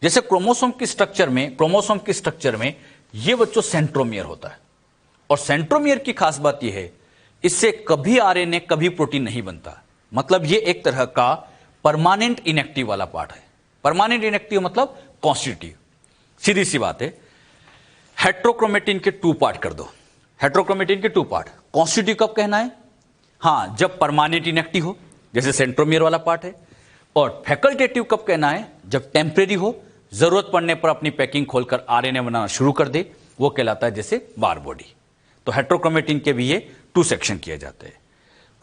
जैसे क्रोमोसोम की स्ट्रक्चर में ये बच्चों सेंट्रोमियर होता है, और सेंट्रोमियर की खास बात यह है इससे कभी आरएनए कभी प्रोटीन नहीं बनता। मतलब ये एक तरह का परमानेंट इनएक्टिव वाला पार्ट है। परमानेंट इनएक्टिव मतलब कॉन्स्टिट्यूटिव। सीधी सी बात है, हेट्रोक्रोमेटिन के 2 पार्ट कर दो, हेट्रोक्रोमेटिन के 2 पार्ट। कॉन्स्टिट्यूटिव कब कहना है? हां, जब परमानेंट इनएक्टिव हो, जैसे सेंट्रोमियर वाला पार्ट है। और फैकल्टेटिव कब कहना है? जब टेम्परेरी हो, जरूरत पड़ने पर अपनी पैकिंग खोलकर आरएनए बनाना शुरू कर दे, वो कहलाता है जैसे बार बॉडी। तो हेट्रोक्रोमेटिन के भी ये 2 सेक्शन किए जाते हैं।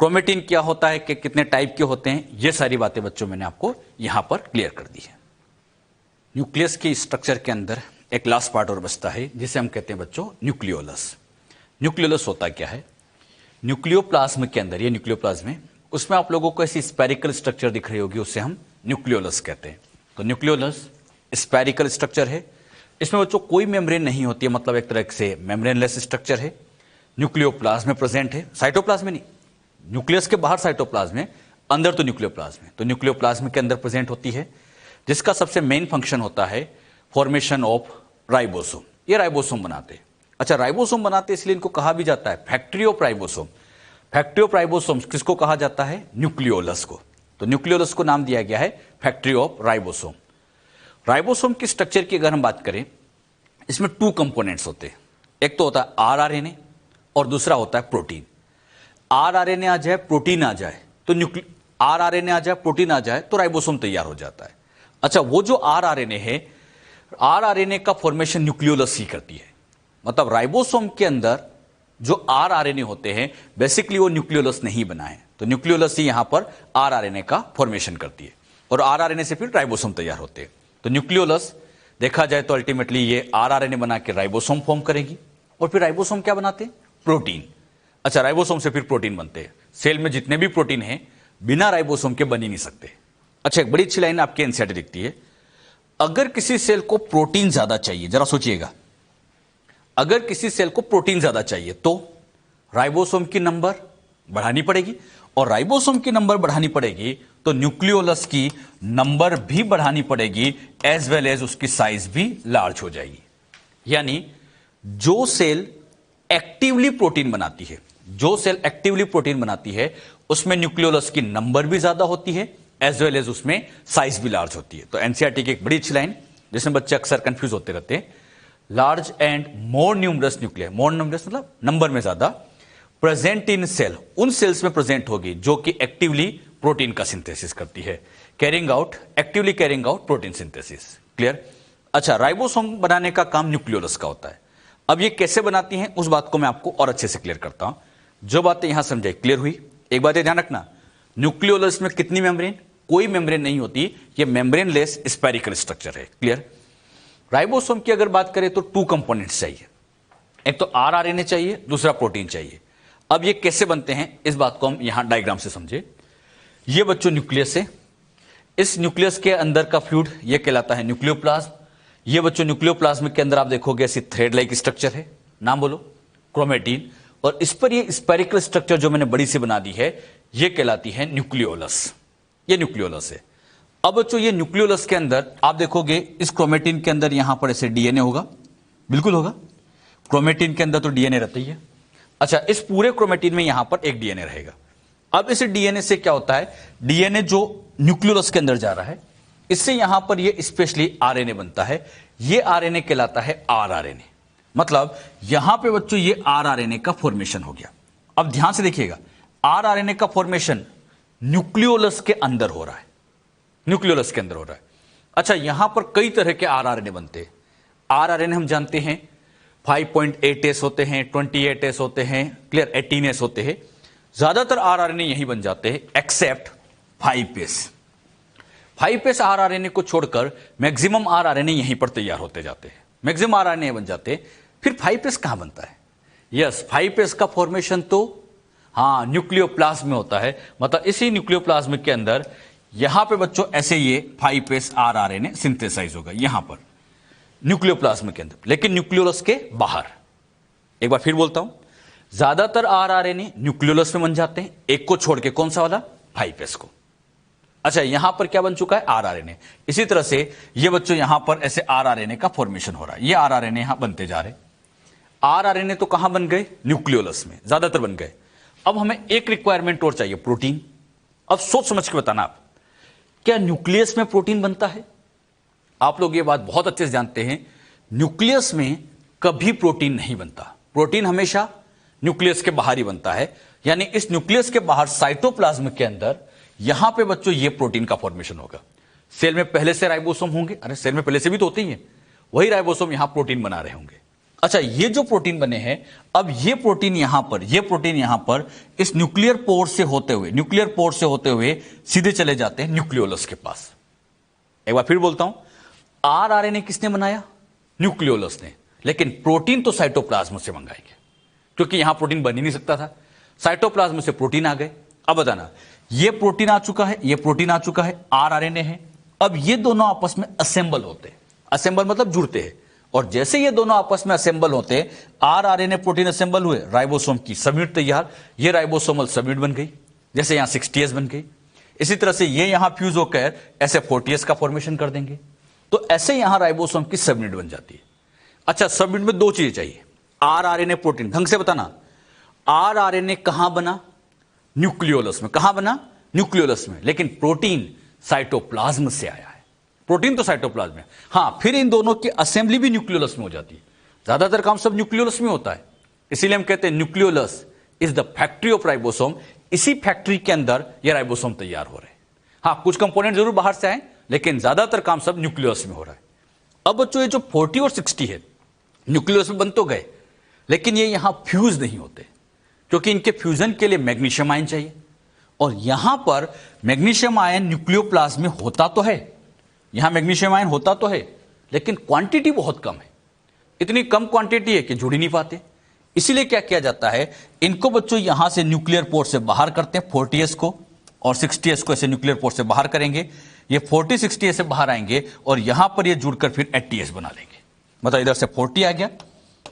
क्रोमेटिन क्या होता है कि कितने टाइप के होते हैं, ये सारी बातें बच्चों मैंने आपको यहां पर क्लियर कर दी है। न्यूक्लियस के स्ट्रक्चर के अंदर एक लास्ट पार्ट और बचता है जिसे हम कहते हैं बच्चों न्यूक्लियोलस। न्यूक्लियोलस होता क्या है? न्यूक्लियोप्लाज्म के अंदर, ये न्यूक्लियोप्लाज्म है, उसमें आप लोगों को ऐसी स्पेरिकल स्ट्रक्चर दिख रही होगी, उससे हम न्यूक्लियोलस कहते हैं। तो न्यूक्लियोलस स्पेरिकल स्ट्रक्चर है, इसमें बच्चों कोई मेम्ब्रेन नहीं होती है, मतलब एक तरह से मेम्ब्रेनलेस स्ट्रक्चर है। न्यूक्लियोप्लाज्म में प्रेजेंट है, साइटोप्लाज्म में नहीं, न्यूक्लियस के बाहर साइटोप्लाज्म है, अंदर तो न्यूक्लियोप्लाज्म है। तो न्यूक्लियोप्लाज्म के अंदर प्रेजेंट होती है, जिसका सबसे मेन फंक्शन होता है फॉर्मेशन ऑफ राइबोसोम। ये राइबोसोम बनाते हैं। अच्छा, राइबोसोम बनाते इसलिए इनको कहा भी जाता है factory of ribosome. Factory of ribosome किसको कहा जाता है? न्यूक्लियोलस को। तो न्यूक्लियोलस को नाम दिया गया है फैक्ट्री ऑफ राइबोसोम। राइबोसोम की स्ट्रक्चर की अगर हम बात करें, इसमें 2 कंपोनेंट्स होते हैं, एक तो होता है आरआरएनए और दूसरा होता है प्रोटीन। आरआरएनए आ जाए, प्रोटीन आ जाए, तो आरआरएनए आ जाए, प्रोटीन आ जाए तो राइबोसोम तैयार हो जाता है। अच्छा, वो जो आरआरएनए है, आरआरएनए का फॉर्मेशन न्यूक्लियोलस ही करती है। मतलब राइबोसोम के अंदर जो आरआरएनए होते हैं बेसिकली वो न्यूक्लियोलस नहीं बनाए, तो न्यूक्लियोलस ही यहां पर आरआरएनए का फॉर्मेशन करती है और आरआरएनए से फिर राइबोसोम तैयार होते हैं। तो न्यूक्लियोलस देखा जाए तो अल्टीमेटली ये आरआरएनए बना के राइबोसोम फॉर्म करेगी, और फिर राइबोसोम क्या बनाते हैं? प्रोटीन। अच्छा, राइबोसोम से फिर प्रोटीन बनते हैं। सेल में जितने भी प्रोटीन हैं बिना राइबोसोम के बन ही नहीं सकते। अच्छा, एक बड़ी अच्छी लाइन आपके एनसीईआरटी दिखती है, अगर किसी सेल को प्रोटीन ज्यादा चाहिए, जरा सोचिएगा, अगर किसी सेल को प्रोटीन ज्यादा चाहिए तो राइबोसोम की नंबर बढ़ानी पड़ेगी, और राइबोसोम की नंबर बढ़ानी पड़ेगी तो न्यूक्लियोलस की नंबर भी बढ़ानी पड़ेगी, एज वेल एज उसकी साइज भी लार्ज हो जाएगी। यानी जो सेल एक्टिवली प्रोटीन बनाती है, जो सेल एक्टिवली प्रोटीन बनाती है उसमें न्यूक्लियोलस की नंबर भी ज्यादा होती है, एज वेल एज उसमें साइज भी लार्ज होती है। तो एनसीईआरटी की एक बड़ी अच्छी लाइन जिसमें बच्चे अक्सर कंफ्यूज होते रहते हैं, large and more numerous nuclear, more numerous मतलब नंबर में ज्यादा, प्रेजेंट इन सेल, उन सेल्स में प्रेजेंट होगी जो कि एक्टिवली प्रोटीन का सिंथेसिस करती है, actively carrying out protein synthesis. Clear? अच्छा, राइबोसोम बनाने का काम न्यूक्लियोलस का होता है। अब ये कैसे बनाती हैं उस बात को मैं आपको और अच्छे से क्लियर करता हूं। जो बातें यहां समझाई क्लियर हुई? एक बात ध्यान रखना, न्यूक्लियोलस में कितनी मेम्ब्रेन? कोई मेम्ब्रेन नहीं होती, ये मेम्ब्रेनलेस स्पेरिकल स्ट्रक्चर है। क्लियर? राइबोसोम की अगर बात करें तो 2 कंपोनेंट्स चाहिए, एक तो आरआरएनए चाहिए, दूसरा प्रोटीन चाहिए। अब ये कैसे बनते हैं इस बात को हम यहां डायग्राम से समझे। ये बच्चों न्यूक्लियस है, इस न्यूक्लियस के अंदर का फ्लूइड ये कहलाता है न्यूक्लियोप्लाज्म। ये बच्चों न्यूक्लियोप्लाज्म के अंदर आप देखोगे ऐसी थ्रेड लाइक स्ट्रक्चर है, नाम बोलो, क्रोमेटिन। और इस पर ये स्पेरिकल स्ट्रक्चर जो मैंने बड़ी सी बना दी है, ये कहलाती है न्यूक्लियोलस। ये न्यूक्लियोलस है। अब बच्चों ये न्यूक्लियोलस के अंदर आप देखोगे इस क्रोमेटिन के अंदर यहां पर ऐसे डीएनए होगा, बिल्कुल होगा। क्रोमेटिन के अंदर तो डीएनए रहता ही है। अच्छा, इस पूरे क्रोमेटिन में यहां पर एक डीएनए रहेगा। अब इस डीएनए से क्या होता है, डीएनए जो न्यूक्लियोलस के अंदर जा रहा है, इससे यहां पर ये स्पेशली आरएनए बनता है। ये आरएनए कहलाता है आरआरएनए। मतलब यहां पे बच्चों ये आरआरएनए का फॉर्मेशन हो गया। अब ध्यान से देखिएगा, आरआरएनए का फॉर्मेशन न्यूक्लियोलस के अंदर हो रहा है, न्यूक्लियोलस के अंदर हो रहा है। अच्छा, यहां पर कई तरह के आरआरएनए बनते हैं। आरआरएनए हम जानते हैं 5.8s होते हैं, 28s होते हैं, क्लियर, 18s होते हैं। ज्यादातर आरआरएनए यही बन जाते हैं एक्सेप्ट 5s। 5s आरआरएनए को छोड़कर मैक्सिमम आरआरएनए यहीं पर तैयार होते जाते हैं, मैक्सिमम आरआरएनए बन जाते हैं। फिर 5s कहां बनता है? यस, 5s का फॉर्मेशन तो हाँ न्यूक्लियोप्लाज्म में होता है। मतलब इसी न्यूक्लियोप्लाज्म के अंदर यहां पे बच्चों ऐसे ये 5s आरआरएनए सिंथेसाइज होगा यहां पर न्यूक्लियोप्लाज्म के अंदर, लेकिन न्यूक्लियोलस के बाहर। एक बार फिर बोलता हूं, ज्यादातर आरआरएनए न्यूक्लियोलस में बन जाते हैं, एक को छोड़ के। कौन सा वाला? 5s को। अच्छा, यहां पर क्या बन चुका है? आरआरएनए। इसी तरह से ये बच्चों यहां पर ऐसे आरआरएनए का फॉर्मेशन हो रहा है। ये आरआरएनए यहां बनते जा रहे। आरआरएनए तो कहां बन गए? न्यूक्लियोलस में ज्यादातर बन गए। अब हमें एक रिक्वायरमेंट और चाहिए, प्रोटीन। अब सोच समझ के बताना आप, क्या न्यूक्लियस में प्रोटीन बनता है? आप लोग ये बात बहुत अच्छे से जानते हैं, न्यूक्लियस में कभी प्रोटीन नहीं बनता। प्रोटीन हमेशा न्यूक्लियस के बाहर ही बनता है। यानी इस न्यूक्लियस के बाहर साइटोप्लाज्म के अंदर यहां पे बच्चों ये प्रोटीन का फॉर्मेशन होगा। सेल में पहले से राइबोसोम होंगे, अरे सेल में पहले से भी तो होते ही हैं, वही राइबोसोम यहां प्रोटीन बना रहे होंगे। अच्छा, ये जो प्रोटीन बने हैं, अब ये प्रोटीन यहां पर इस न्यूक्लियर पोर से होते हुए सीधे चले जाते हैं न्यूक्लियोलस के पास। एक बार फिर बोलता हूं, आरआरएनए किसने बनाया? न्यूक्लियोलस ने। लेकिन प्रोटीन तो साइटोप्लाज्म से मंगाएंगे, क्योंकि यहां प्रोटीन बन ही नहीं सकता था। साइटोप्लाज्म से प्रोटीन आ गए। अब बताना, ये प्रोटीन आ चुका है, आरआरएनए है। अब ये दोनों आपस में असेंबल होते हैं। असेंबल मतलब जुड़ते हैं। और जैसे ये दोनों आपस में असेंबल होते हैं, आरआरएनए प्रोटीन असेंबल हुए, राइबोसोम की सबयूनिट तैयार। ये राइबोसोमल सबयूनिट बन गई, जैसे यहां 60s बन गई। इसी तरह से ये यहां फ्यूज होकर ऐसे 40s का फॉर्मेशन कर देंगे। तो ऐसे यहां राइबोसोम की सबयूनिट बन जाती है। अच्छा, सबयूनिट में दो चीजें चाहिए, आरआरएनए प्रोटीन। ढंग से बताना, आरआरएनए कहां बना? न्यूक्लियोलस में। कहां बना? न्यूक्लियोलस में। लेकिन प्रोटीन साइटोप्लाज्म से आया है। प्रोटीन तो साइटोप्लाज्म में। हां, फिर इन दोनों की असेंबली भी न्यूक्लियोलस में हो जाती है। ज्यादातर काम सब न्यूक्लियोलस में होता है। इसीलिए हम कहते हैं nucleolus is the factory of ribosome. इसी फैक्ट्री के अंदर ये राइबोसोम तैयार हो रहे हैं। हां, कुछ कंपोनेंट जरूर बाहर से आए, लेकिन ज्यादातर काम सब न्यूक्लियोलस में हो रहा है। अब बच्चों ये जो 40 और 60 है, न्यूक्लियोलस में बन तो गए, लेकिन ये यहां फ्यूज नहीं होते, क्योंकि इनके फ्यूजन के लिए मैग्नीशियम आयन चाहिए। और यहां पर मैग्नीशियम आयन न्यूक्लियोप्लाज्म में होता तो है, यहां मैग्नीशियम आयन होता तो है, लेकिन क्वांटिटी बहुत कम है। इतनी कम क्वांटिटी है कि जुड़ ही नहीं पाते। इसीलिए क्या किया जाता है, इनको बच्चों यहां से न्यूक्लियर पोर्ट से बाहर करते हैं, 40s को और 60s को ऐसे न्यूक्लियर पोर्ट से बाहर करेंगे। ये 40 60 से बाहर आएंगे और यहां पर ये जुड़कर फिर 80s बना लेंगे। मतलब इधर से 40 आ गया,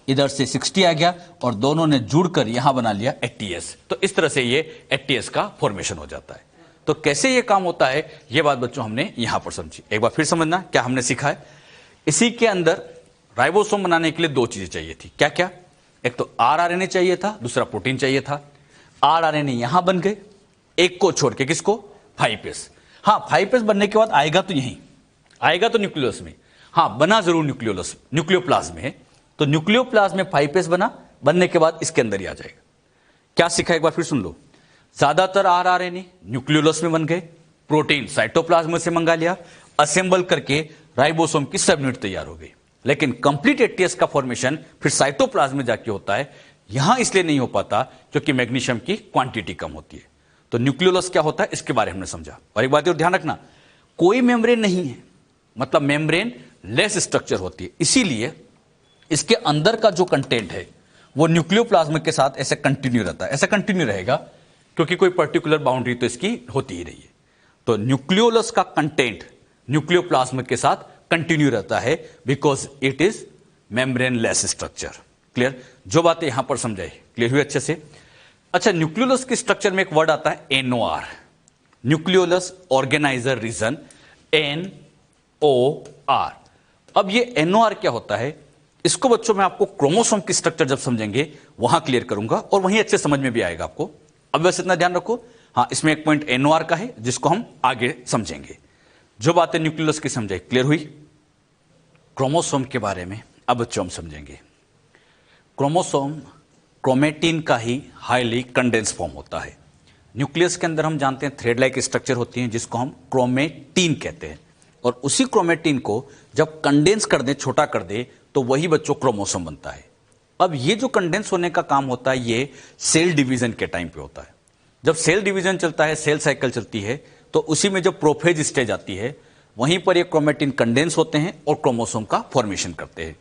इधर से 60 आ गया, और दोनों ने जुड़कर यहां बना लिया 80s। तो इस तरह से ये 80s का फॉर्मेशन हो जाता है। तो कैसे ये काम होता है, ये बात बच्चों हमने यहां पर समझी। एक बार फिर समझना क्या हमने सीखा है। इसी के अंदर राइबोसोम बनाने के लिए दो चीजें चाहिए थी। क्या क्या? एक तो आरआरएनए चाहिए था, दूसरा प्रोटीन चाहिए था। आरआरएनए यहां बन गए, एक को छोड़ के। किसको? 5s। हां, 5s बनने के बाद आएगा तो यहीं आएगा, तो न्यूक्लियोलस में। हां, बना जरूर न्यूक्लियोप्लाज्म में है। तो न्यूक्लियोप्लाज्म में 5s बनने के बाद इसके अंदर ही आ जाएगा। क्या सीखा, एक बार फिर सुन लो। ज्यादातर आरआरएनए न्यूक्लियोलस में बन गए, प्रोटीन साइटोप्लाज्म से मंगा लिया, असेंबल करके राइबोसोम की सबयूनिट तैयार हो गई। लेकिन कंप्लीट 80s का फॉर्मेशन फिर साइटोप्लाज्म में जाके होता है। यहां इसलिए नहीं हो पाता क्योंकि मैग्नीशियम की क्वांटिटी कम होती है। तो न्यूक्लियोलस क्या होता है, इसके बारे में हमने समझा। और एक बात और ध्यान रखना, कोई मेम्ब्रेन नहीं है, मतलब मेम्ब्रेन लेस स्ट्रक्चर होती है। इसीलिए इसके अंदर का जो कंटेंट है वो न्यूक्लियोप्लाज्म के साथ ऐसे कंटिन्यू रहता है, ऐसा कंटिन्यू रहेगा, क्योंकि कोई पर्टिकुलर बाउंड्री तो इसकी होती ही रही है। तो न्यूक्लियोलस का कंटेंट न्यूक्लियोप्लाज्म के साथ कंटिन्यू रहता है, because it is membrane less structure. Clear? जो बातें यहां पर समझाई, क्लियर हुई अच्छे से। अच्छा, न्यूक्लियोलस के स्ट्रक्चर में एक वर्ड आता है NOR, nucleolus organiser region, NOR। अब ये NOR क्या होता है, इसको बच्चों मैं आपको क्रोमोसोम की स्ट्रक्चर जब समझेंगे वहां क्लियर करूंगा और वहीं अच्छे समझ में भी आएगा आपको। अब बस इतना ध्यान रखो, हाँ इसमें एक पॉइंट NOR का है जिसको हम आगे समझेंगे। जो बातें न्यूक्लियोलस की समझाई क्लियर हुई। क्रोमोसोम के बारे में अब बच्चों हम समझेंगे। क्रोमोसोम क्रोमेटिन का ही हाईली कंडेंस फॉर्म होता है। न्यूक्लियस के अंदर हम जानते हैं थ्रेड लाइक स्ट्रक्चर होती है जिसको हम क्रोमेटिन कहते हैं, और उसी क्रोमेटिन को जब कंडेंस कर दे, छोटा कर दे, तो वही बच्चों क्रोमोसोम बनता है। अब ये जो कंडेंस होने का काम होता है ये सेल डिवीजन के टाइम पे होता है। जब सेल डिवीजन चलता है, सेल साइकिल चलती है, तो उसी में जब प्रोफेज स्टेज आती है वहीं पर ये क्रोमेटिन कंडेंस होते हैं और क्रोमोसोम का फॉर्मेशन करते हैं।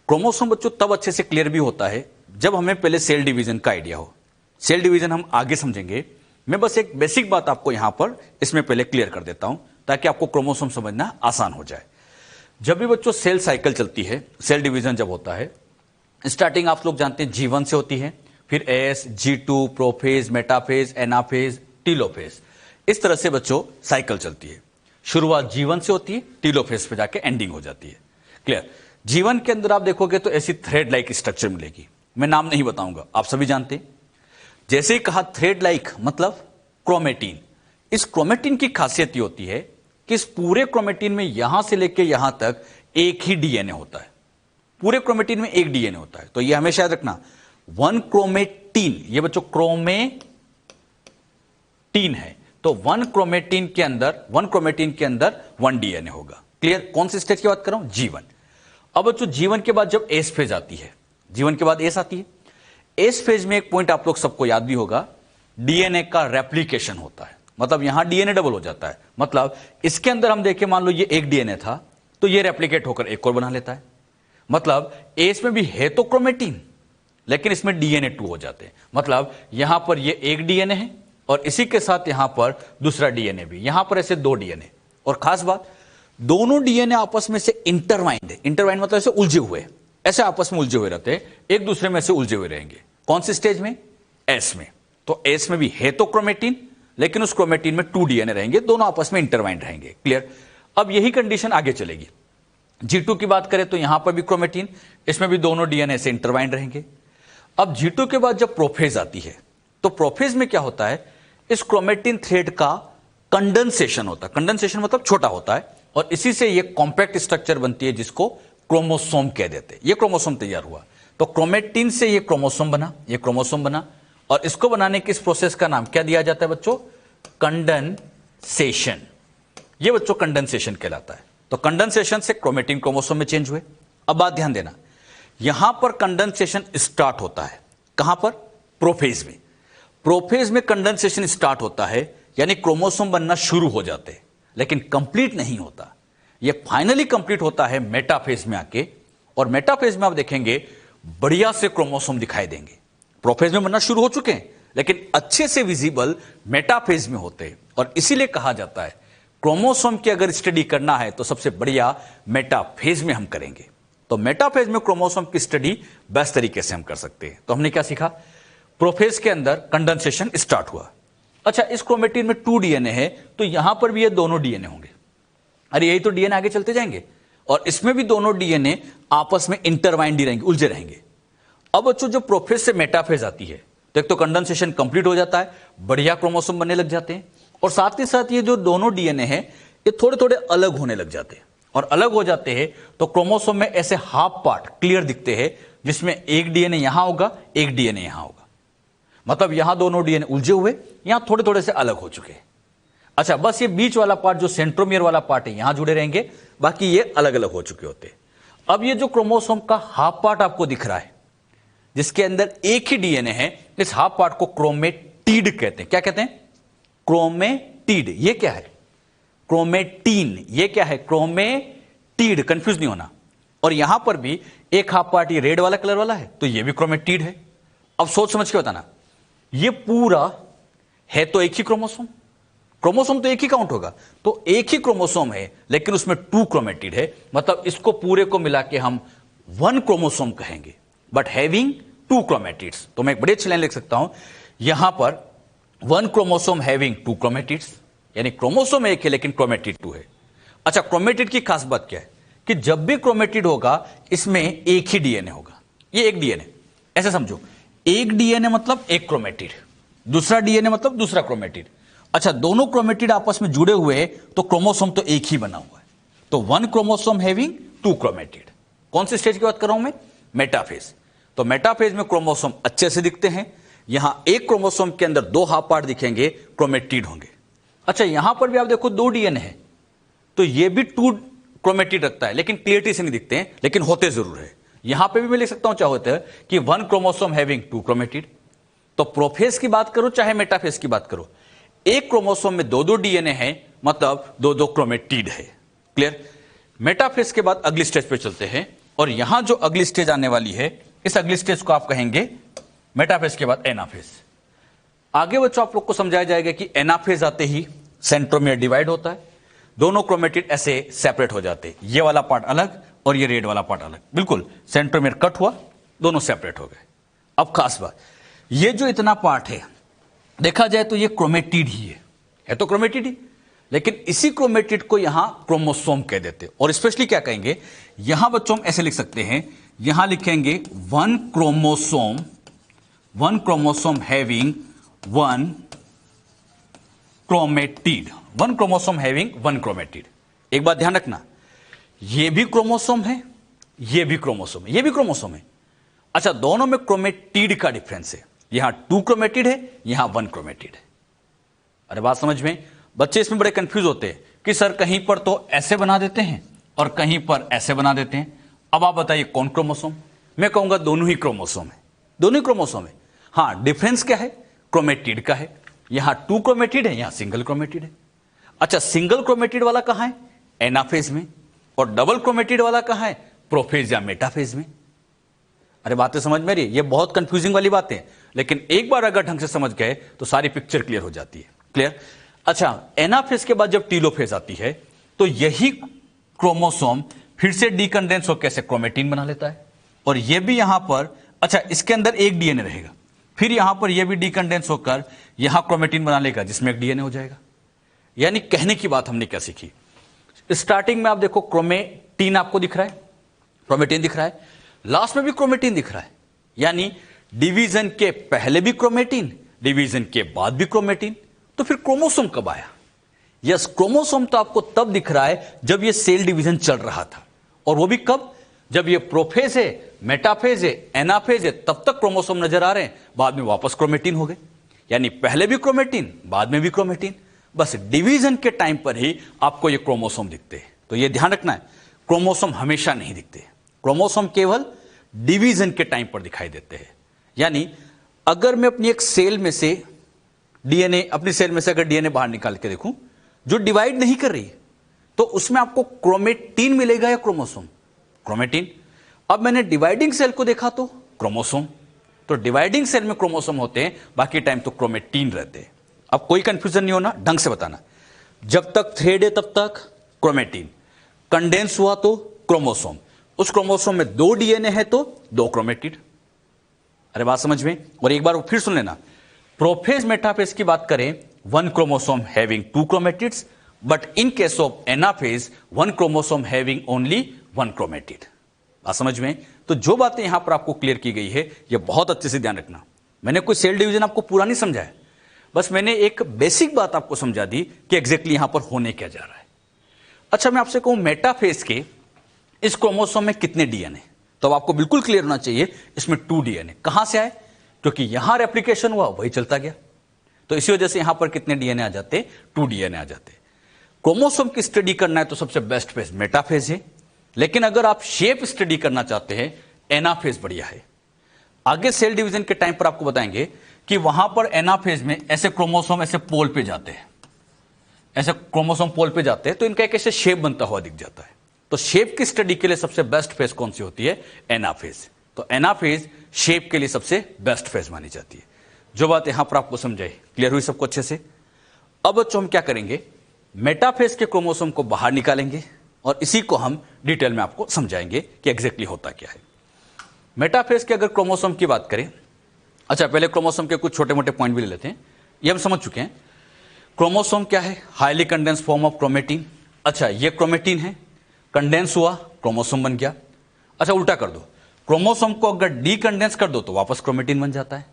क्रोमोसोम बच्चों तब अच्छे से क्लियर भी होता है जब हमें पहले सेल डिवीजन का आइडिया हो। सेल डिवीजन हम आगे समझेंगे, मैं बस एक बेसिक बात आपको यहां पर इसमें पहले क्लियर कर देता हूं ताकि आपको क्रोमोसोम समझना आसान हो जाए। जब भी बच्चों सेल साइकिल चलती है, सेल डिवीजन जब होता है, स्टार्टिंग आप लोग जानते हैं G1 से होती है, फिर S, G2, prophase, metaphase, anaphase, telophase, इस तरह से बच्चों साइकिल चलती है। शुरुआत G1 से होती है, टीलोफेज पे जाके एंडिंग हो जाती है। क्लियर। G1 के अंदर आप देखोगे तो ऐसी थ्रेड लाइक स्ट्रक्चर मिलेगी, मैं नाम नहीं बताऊंगा, आप सभी जानते हैं। जैसे ही कहा थ्रेड लाइक मतलब क्रोमेटिन। इस क्रोमेटिन की खासियत ये होती है कि इस पूरे क्रोमेटिन में यहां से लेकर यहां तक एक ही डीएनए होता है। पूरे क्रोमेटिन में एक डीएनए होता है, तो ये हमेशा याद रखना, वन क्रोमेटिन, ये बच्चों क्रोमेटिन है, तो वन क्रोमेटिन के अंदर वन डीएनए होगा। क्लियर। कौन से स्टेज की बात कर रहा हूं, G1। अब बच्चों G1 के बाद जब एस फेज आती है, G1 के बाद एस आती है, एस फेज में एक पॉइंट आप लोग सबको याद भी होगा, डीएनए का रेप्लिकेशन होता है। मतलब यहां डीएनए डबल हो जाता है। मतलब इसके अंदर हम देखें, मान लो ये एक डीएनए था, तो ये रेप्लिकेट होकर एक और बना लेता है। मतलब एस में भी है तो क्रोमेटिन, लेकिन इसमें डीएनए 2 हो जाते हैं। मतलब यहां पर ये एक डीएनए है और इसी के साथ यहां पर दूसरा डीएनए भी, यहां पर ऐसे दो डीएनए। और खास बात, दोनों डीएनए आपस में से इंटरवाइंड है। इंटरवाइंड मतलब ऐसे उलझे हुए, ऐसे आपस में उलझे हुए रहते हैं, एक दूसरे में से उलझे हुए रहेंगे। कौन से स्टेज में, एस में। तो एस में भी है तो क्रोमेटिन, लेकिन उस क्रोमेटिन में 2 डीएनए रहेंगे, दोनों आपस में इंटरवाइंड रहेंगे। क्लियर। अब यही कंडीशन आगे चलेगी। G2 की बात करें तो यहां पर भी क्रोमेटिन, इसमें भी दोनों डीएनए से इंटरवाइंड रहेंगे। अब G2 के बाद जब प्रोफेज आती है, तो प्रोफेज में क्या होता है, इस क्रोमेटिन थ्रेड का कंडेंसेशन होता है। कंडेंसेशन मतलब छोटा होता है, और इसी से ये कॉम्पैक्ट स्ट्रक्चर बनती है जिसको क्रोमोसोम कह देते हैं। ये क्रोमोसोम तैयार हुआ, तो क्रोमेटिन से ये क्रोमोसोम बना, ये क्रोमोसोम बना, और इसको बनाने की इस प्रोसेस का नाम क्या दिया जाता है बच्चों, कंडेंसेशन। ये बच्चों कंडेंसेशन कहलाता है। तो कंडेंसेशन से क्रोमेटिन क्रोमोसोम में चेंज हुए। अब बात ध्यान देना, यहां पर कंडेंसेशन स्टार्ट होता है, कहां पर, प्रोफेज में। प्रोफेज में कंडेंसेशन स्टार्ट होता है, यानी क्रोमोसोम बनना शुरू हो जाते हैं, लेकिन कंप्लीट नहीं होता। यह फाइनली कंप्लीट होता है मेटाफेज में आके, और मेटाफेज में आप देखेंगे बढ़िया से क्रोमोसोम दिखाई देंगे। प्रोफेज में बनना शुरू हो चुके हैं, लेकिन अच्छे से विजिबल मेटाफेज में होते हैं, और इसीलिए कहा जाता है क्रोमोसोम की अगर स्टडी करना है तो सबसे बढ़िया मेटाफेज में हम करेंगे। तो मेटाफेज में क्रोमोसोम की स्टडी बेस्ट तरीके से हम कर सकते हैं। तो हमने क्या सीखा, प्रोफेज के अंदर कंडेंसेशन स्टार्ट हुआ। अच्छा, इस क्रोमेटिन में 2 डीएनए है, तो यहां पर भी ये दोनों डीएनए होंगे। अरे यही तो डीएनए आगे चलते जाएंगे, और इसमें भी दोनों डीएनए आपस में इंटरवाइंड रहेंगे, उलझे रहेंगे। अब बच्चों जो प्रोफेज से मेटाफेज आती है, तो एक तो कंडेंसेशन कंप्लीट हो जाता है, बढ़िया क्रोमोसोम बनने लग जाते हैं, और साथ ही साथ ये जो दोनों डीएनए हैं ये थोड़े थोड़े अलग होने लग जाते हैं। और अलग हो जाते हैं तो क्रोमोसोम में ऐसे हाफ पार्ट क्लियर दिखते हैं, जिसमें एक डीएनए यहां होगा, एक डीएनए यहां होगा। मतलब यहां दोनों डीएनए उलझे हुए, यहां थोड़े थोड़े से अलग हो चुके हैं। अच्छा, बस ये बीच वाला पार्ट जो सेंट्रोमियर वाला पार्ट है यहां जुड़े रहेंगे, बाकी ये अलग अलग हो चुके होते हैं। अब ये जो क्रोमोसोम का हाफ पार्ट आपको दिख रहा है, जिसके अंदर एक ही डीएनए है, इस हाफ पार्ट को क्रोमेटिड कहते हैं। क्या कहते हैं, क्रोमेटिड। ये क्या है, क्रोमेटीन। ये क्या है, क्रोमेटिड। कंफ्यूज नहीं होना। और यहां पर भी एक हाफ पार्ट ये रेड वाला कलर वाला है, तो ये भी क्रोमेटिड है। अब सोच समझ के बताना, ये पूरा है तो एक ही क्रोमोसोम, क्रोमोसोम तो एक ही काउंट होगा, तो एक ही क्रोमोसोम है, लेकिन उसमें 2 क्रोमेटिड है। मतलब इसको पूरे को मिला के हम 1 क्रोमोसोम कहेंगे, बट हैविंग 2 क्रोमेटिड्स। तो मैं एक बड़ी अच्छी लाइन लिख सकता हूं, यहां पर one chromosome having two chromatids, यानी क्रोमोसोम एक है लेकिन क्रोमेटिड टू है। अच्छा, क्रोमेटिड की खास बात क्या है कि जब भी क्रोमेटिड होगा इसमें एक ही डीएनए होगा। ये एक डीएनए, ऐसे समझो, एक डीएनए मतलब एक क्रोमेटिड, दूसरा डीएनए मतलब दूसरा क्रोमेटिड। अच्छा, दोनों क्रोमेटिड आपस में जुड़े हुए हैं तो क्रोमोसोम तो एक ही बना हुआ है। तो one chromosome having two chromatid. कौन सी स्टेज की बात कर रहा हूं मैं? मेटाफेज। तो मेटाफेज में क्रोमोसोम अच्छे से दिखते हैं। यहां एक क्रोमोसोम के अंदर दो हाफ पार्ट दिखेंगे, क्रोमेटिड होंगे। अच्छा, यहां पर भी आप देखो दो डीएनए है, तो ये भी टू क्रोमेटिड रखता है, लेकिन क्लियरिटी से नहीं दिखते हैं, लेकिन होते जरूर है। यहां पे भी मैं लिख सकता हूं, चाहे होते हैं कि one chromosome having two chromatid. तो प्रोफेज की बात करो चाहे मेटाफेज की बात करो, एक क्रोमोसोम में दो दो डीएनए है, मतलब दो दो क्रोमेटिड है। क्लियर? मेटाफेज के बाद अगली स्टेज पे चलते हैं, और यहां जो अगली स्टेज आने वाली है, इस अगली स्टेज को आप कहेंगे मेटाफेज के बाद एनाफेज। आगे बच्चों आप लोग को समझाया जाएगा कि एनाफेज आते ही सेंट्रोमियर डिवाइड होता है, दोनों क्रोमेटिड ऐसे सेपरेट हो जाते हैं, ये वाला पार्ट अलग और ये रेड वाला पार्ट अलग, बिल्कुल सेंट्रोमियर कट हुआ, दोनों सेपरेट हो गए। अब खास बात, ये जो इतना पार्ट है देखा जाए तो ये क्रोमेटिड ही है तो क्रोमेटिड ही, लेकिन इसी क्रोमेटिड को यहां क्रोमोसोम कह देते हैं। और स्पेशली क्या कहेंगे, यहां बच्चों हम ऐसे लिख सकते हैं, यहां लिखेंगे one chromosome having one chromatid, one chromosome having one chromatid. एक बात ध्यान रखना, ये भी क्रोमोसोम है, ये भी क्रोमोसोम है, ये भी क्रोमोसोम है। अच्छा, दोनों में क्रोमेटिड का डिफरेंस है, यहां टू क्रोमेटिड है, यहां वन क्रोमेटिड है। अरे बात समझ में? बच्चे इसमें बड़े कंफ्यूज होते हैं कि सर कहीं पर तो ऐसे बना देते हैं और कहीं पर ऐसे बना देते हैं। अब आप बताइए कौन क्रोमोसोम? मैं कहूंगा दोनों ही क्रोमोसोम है, दोनों ही क्रोमोसोम है। हां, डिफरेंस क्या है? क्रोमेटिड का है, यहां टू क्रोमेटिड है, यहां सिंगल क्रोमेटिड है। अच्छा, सिंगल क्रोमेटिड वाला कहां है? एनाफेज में। और डबल क्रोमेटिड वाला कहां है? प्रोफेज या मेटाफेज में। अरे बातें समझ में रही? ये बहुत कंफ्यूजिंग वाली बातें, लेकिन एक बार अगर ढंग से समझ गए तो सारी पिक्चर क्लियर हो जाती है। क्लियर? अच्छा, एनाफेज के बाद जब टीलोफेज आती है तो यही क्रोमोसोम फिर से डीकंडेंस होकर कैसे क्रोमेटिन बना लेता है, और यह भी यहां पर, अच्छा इसके अंदर एक डीएनए रहेगा, फिर यहां पर यह भी डीकंडेंस होकर यहां क्रोमेटिन बना लेगा जिसमें एक डीएनए हो जाएगा। यानी कहने की बात हमने क्या सीखी? स्टार्टिंग में आप देखो क्रोमेटिन आपको दिख रहा है, क्रोमेटिन दिख रहा है, लास्ट में भी क्रोमेटिन दिख रहा है, यानी डिवीजन के पहले भी क्रोमेटिन, डिवीजन के बाद भी क्रोमेटिन। तो फिर क्रोमोसोम कब आया? यस, क्रोमोसोम तो आपको तब दिख रहा है जब ये सेल डिवीजन चल रहा था, और वो भी कब? जब ये प्रोफेज है, मेटाफेज है, एनाफेज है, तब तक क्रोमोसोम नजर आ रहे हैं, बाद में वापस क्रोमेटिन हो गए। यानी पहले भी क्रोमेटिन, बाद में भी क्रोमेटिन, बस डिवीजन के टाइम पर ही आपको ये क्रोमोसोम दिखते हैं। तो ये ध्यान रखना है, क्रोमोसोम हमेशा नहीं दिखते, क्रोमोसोम केवल डिवीजन के टाइम पर दिखाई देते हैं। यानी अगर मैं अपनी एक सेल में से डीएनए, अपनी सेल में से अगर डीएनए बाहर निकाल के देखूं जो डिवाइड नहीं कर रही, तो उसमें आपको क्रोमेटिन मिलेगा या क्रोमोसोम? क्रोमेटिन। अब मैंने डिवाइडिंग सेल को देखा तो क्रोमोसोम। तो डिवाइडिंग सेल में क्रोमोसोम होते हैं, बाकी टाइम तो क्रोमेटिन रहते हैं। अब कोई कंफ्यूजन नहीं होना, ढंग से बताना। जब तक थ्रेड है तब तक क्रोमेटिन, कंडेंस हुआ तो क्रोमोसोम, उस क्रोमोसोम में दो डीएनए है तो दो क्रोमेटिड। अरे बात समझ में? और एक बार फिर सुन लेना, प्रोफेज मेटाफेज की बात करें, one chromosome having two chromatids, but in case of anaphase one chromosome having only one chromatid. बात समझ में? तो जो बातें यहां पर आपको क्लियर की गई है, यह बहुत अच्छे से ध्यान रखना। मैंने कोई सेल डिवीजन आपको पूरा नहीं समझाया, बस मैंने एक बेसिक बात आपको समझा दी कि एग्जैक्टली यहां पर होने क्या जा रहा है। अच्छा, मैं आपसे कहूं मेटाफेज के इस क्रोमोसोम में कितने डीएनए? तो अब आपको बिल्कुल क्लियर होना चाहिए, इसमें टू डीएनए। कहां से आए? क्योंकि यहां रेप्लिकेशन हुआ, वही चलता गया, तो इसी वजह से यहां पर कितने डीएनए आ जाते? टू डीएनए आ जाते। क्रोमोसोम की स्टडी करना है तो सबसे बेस्ट फेज मेटाफेज है, लेकिन अगर आप शेप स्टडी करना चाहते हैं, एनाफेज बढ़िया है। आगे सेल डिवीजन के टाइम पर आपको बताएंगे कि वहां पर एनाफेज में ऐसे क्रोमोसोम ऐसे पोल पे जाते हैं, ऐसे क्रोमोसोम पोल पे जाते हैं, तो इनका एक ऐसे शेप बनता हुआ दिख जाता है। तो शेप की स्टडी के लिए सबसे बेस्ट फेज कौन सी होती है? एनाफेज। तो एनाफेज शेप के लिए सबसे बेस्ट फेज मानी जाती है। जो बात यहां पर आपको समझाई, क्लियर हुई सबको अच्छे से? अब बच्चों हम क्या करेंगे, मेटाफेज के क्रोमोसोम को बाहर निकालेंगे और इसी को हम डिटेल में आपको समझाएंगे कि एग्जैक्टली होता क्या है। मेटाफेज के अगर क्रोमोसोम की बात करें, अच्छा, पहले क्रोमोसोम के कुछ छोटे मोटे पॉइंट भी ले लेते हैं, ये हम समझ चुके हैं। क्रोमोसोम क्या है? Highly condense form of chromatin. अच्छा, ये क्रोमेटिन है, कंडेंस हुआ, क्रोमोसोम बन गया। अच्छा, उल्टा कर दो, क्रोमोसोम को अगर डीकंडेंस कर दो तो वापस क्रोमेटिन बन जाता है।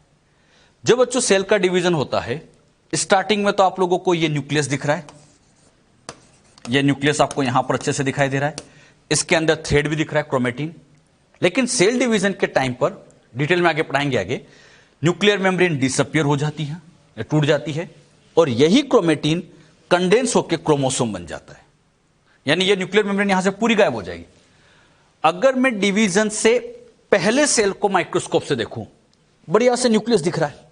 जब बच्चों सेल का डिवीजन होता है, स्टार्टिंग में तो आप लोगों को ये न्यूक्लियस दिख रहा है, ये न्यूक्लियस आपको यहां पर अच्छे से दिखाई दे रहा है, इसके अंदर थ्रेड भी दिख रहा है, क्रोमेटिन। लेकिन सेल डिवीजन के टाइम पर, डिटेल में आगे पढ़ाएंगे आगे, न्यूक्लियर मेम्ब्रेन डिसअपियर हो जाती है, टूट जाती है, और यही क्रोमेटिन कंडेंस होकर क्रोमोसोम बन जाता है। यानी ये न्यूक्लियर मेम्ब्रेन यहां से पूरी गायब हो जाएगी। अगर मैं डिवीजन से पहले सेल को माइक्रोस्कोप से देखूं, बढ़िया से न्यूक्लियस दिख रहा है,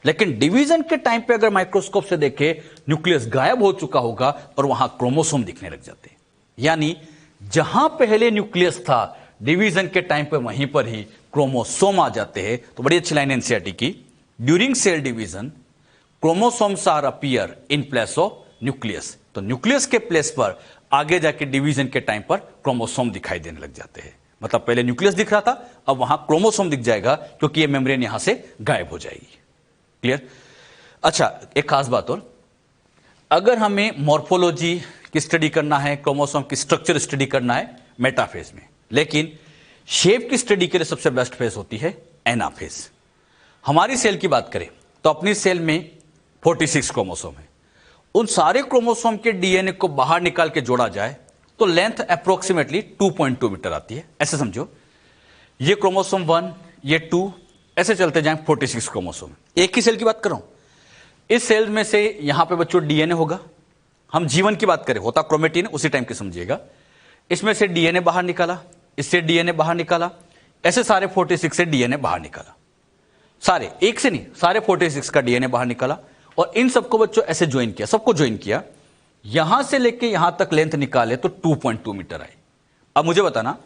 लेकिन डिवीजन के टाइम पे अगर माइक्रोस्कोप से देखे, न्यूक्लियस गायब हो चुका होगा और वहां क्रोमोसोम दिखने लग जाते हैं। यानी जहां पहले न्यूक्लियस था, डिवीजन के टाइम पे वहीं पर ही क्रोमोसोम आ जाते हैं। तो बड़ी अच्छी लाइन एनसीईआरटी की, during cell division chromosomes are appear in place of nucleus. तो न्यूक्लियस के प्लेस पर आगे जाके डिवीजन के टाइम पर क्रोमोसोम दिखाई देने लग जाते हैं। मतलब पहले न्यूक्लियस दिख रहा था, अब वहां क्रोमोसोम दिख जाएगा, क्योंकि ये मेम्ब्रेन यहां से गायब हो जाएगी। क्लियर? अच्छा, एक खास बात और, अगर हमें मॉर्फोलॉजी की स्टडी करना है, क्रोमोसोम की स्ट्रक्चर स्टडी करना है मेटाफेज में, लेकिन शेप की स्टडी के लिए सबसे बेस्ट फेज होती है एनाफेज। हमारी सेल की बात करें तो अपनी सेल में 46 क्रोमोसोम है। उन सारे क्रोमोसोम के डीएनए को बाहर निकाल के जोड़ा जाए तो लेंथ अप्रोक्सीमेटली 2.2 मीटर आती है। ऐसे समझो, ये क्रोमोसोम 1, ये 2, ऐसे चलते जाएं 46 क्रोमोसोम। एक ही सेल की बात कर रहा हूं, इस सेल में से यहां पे बच्चों डीएनए होगा। हम जीवन की बात करें, होता क्रोमेटिन, उसी टाइम की समझिएगा। इसमें से डीएनए बाहर निकाला, इससे डीएनए बाहर निकाला, ऐसे सारे 46 से डीएनए बाहर निकाला। सारे, एक से नहीं, सारे 46 का डीएनए बाहर निकाला, और इन सबको बच्चों ऐसे ज्वाइन किया, सबको ज्वाइन किया, यहां से लेके यहां तक लेंथ निकाले तो 2.2 मीटर आई। अब मुझे बताना,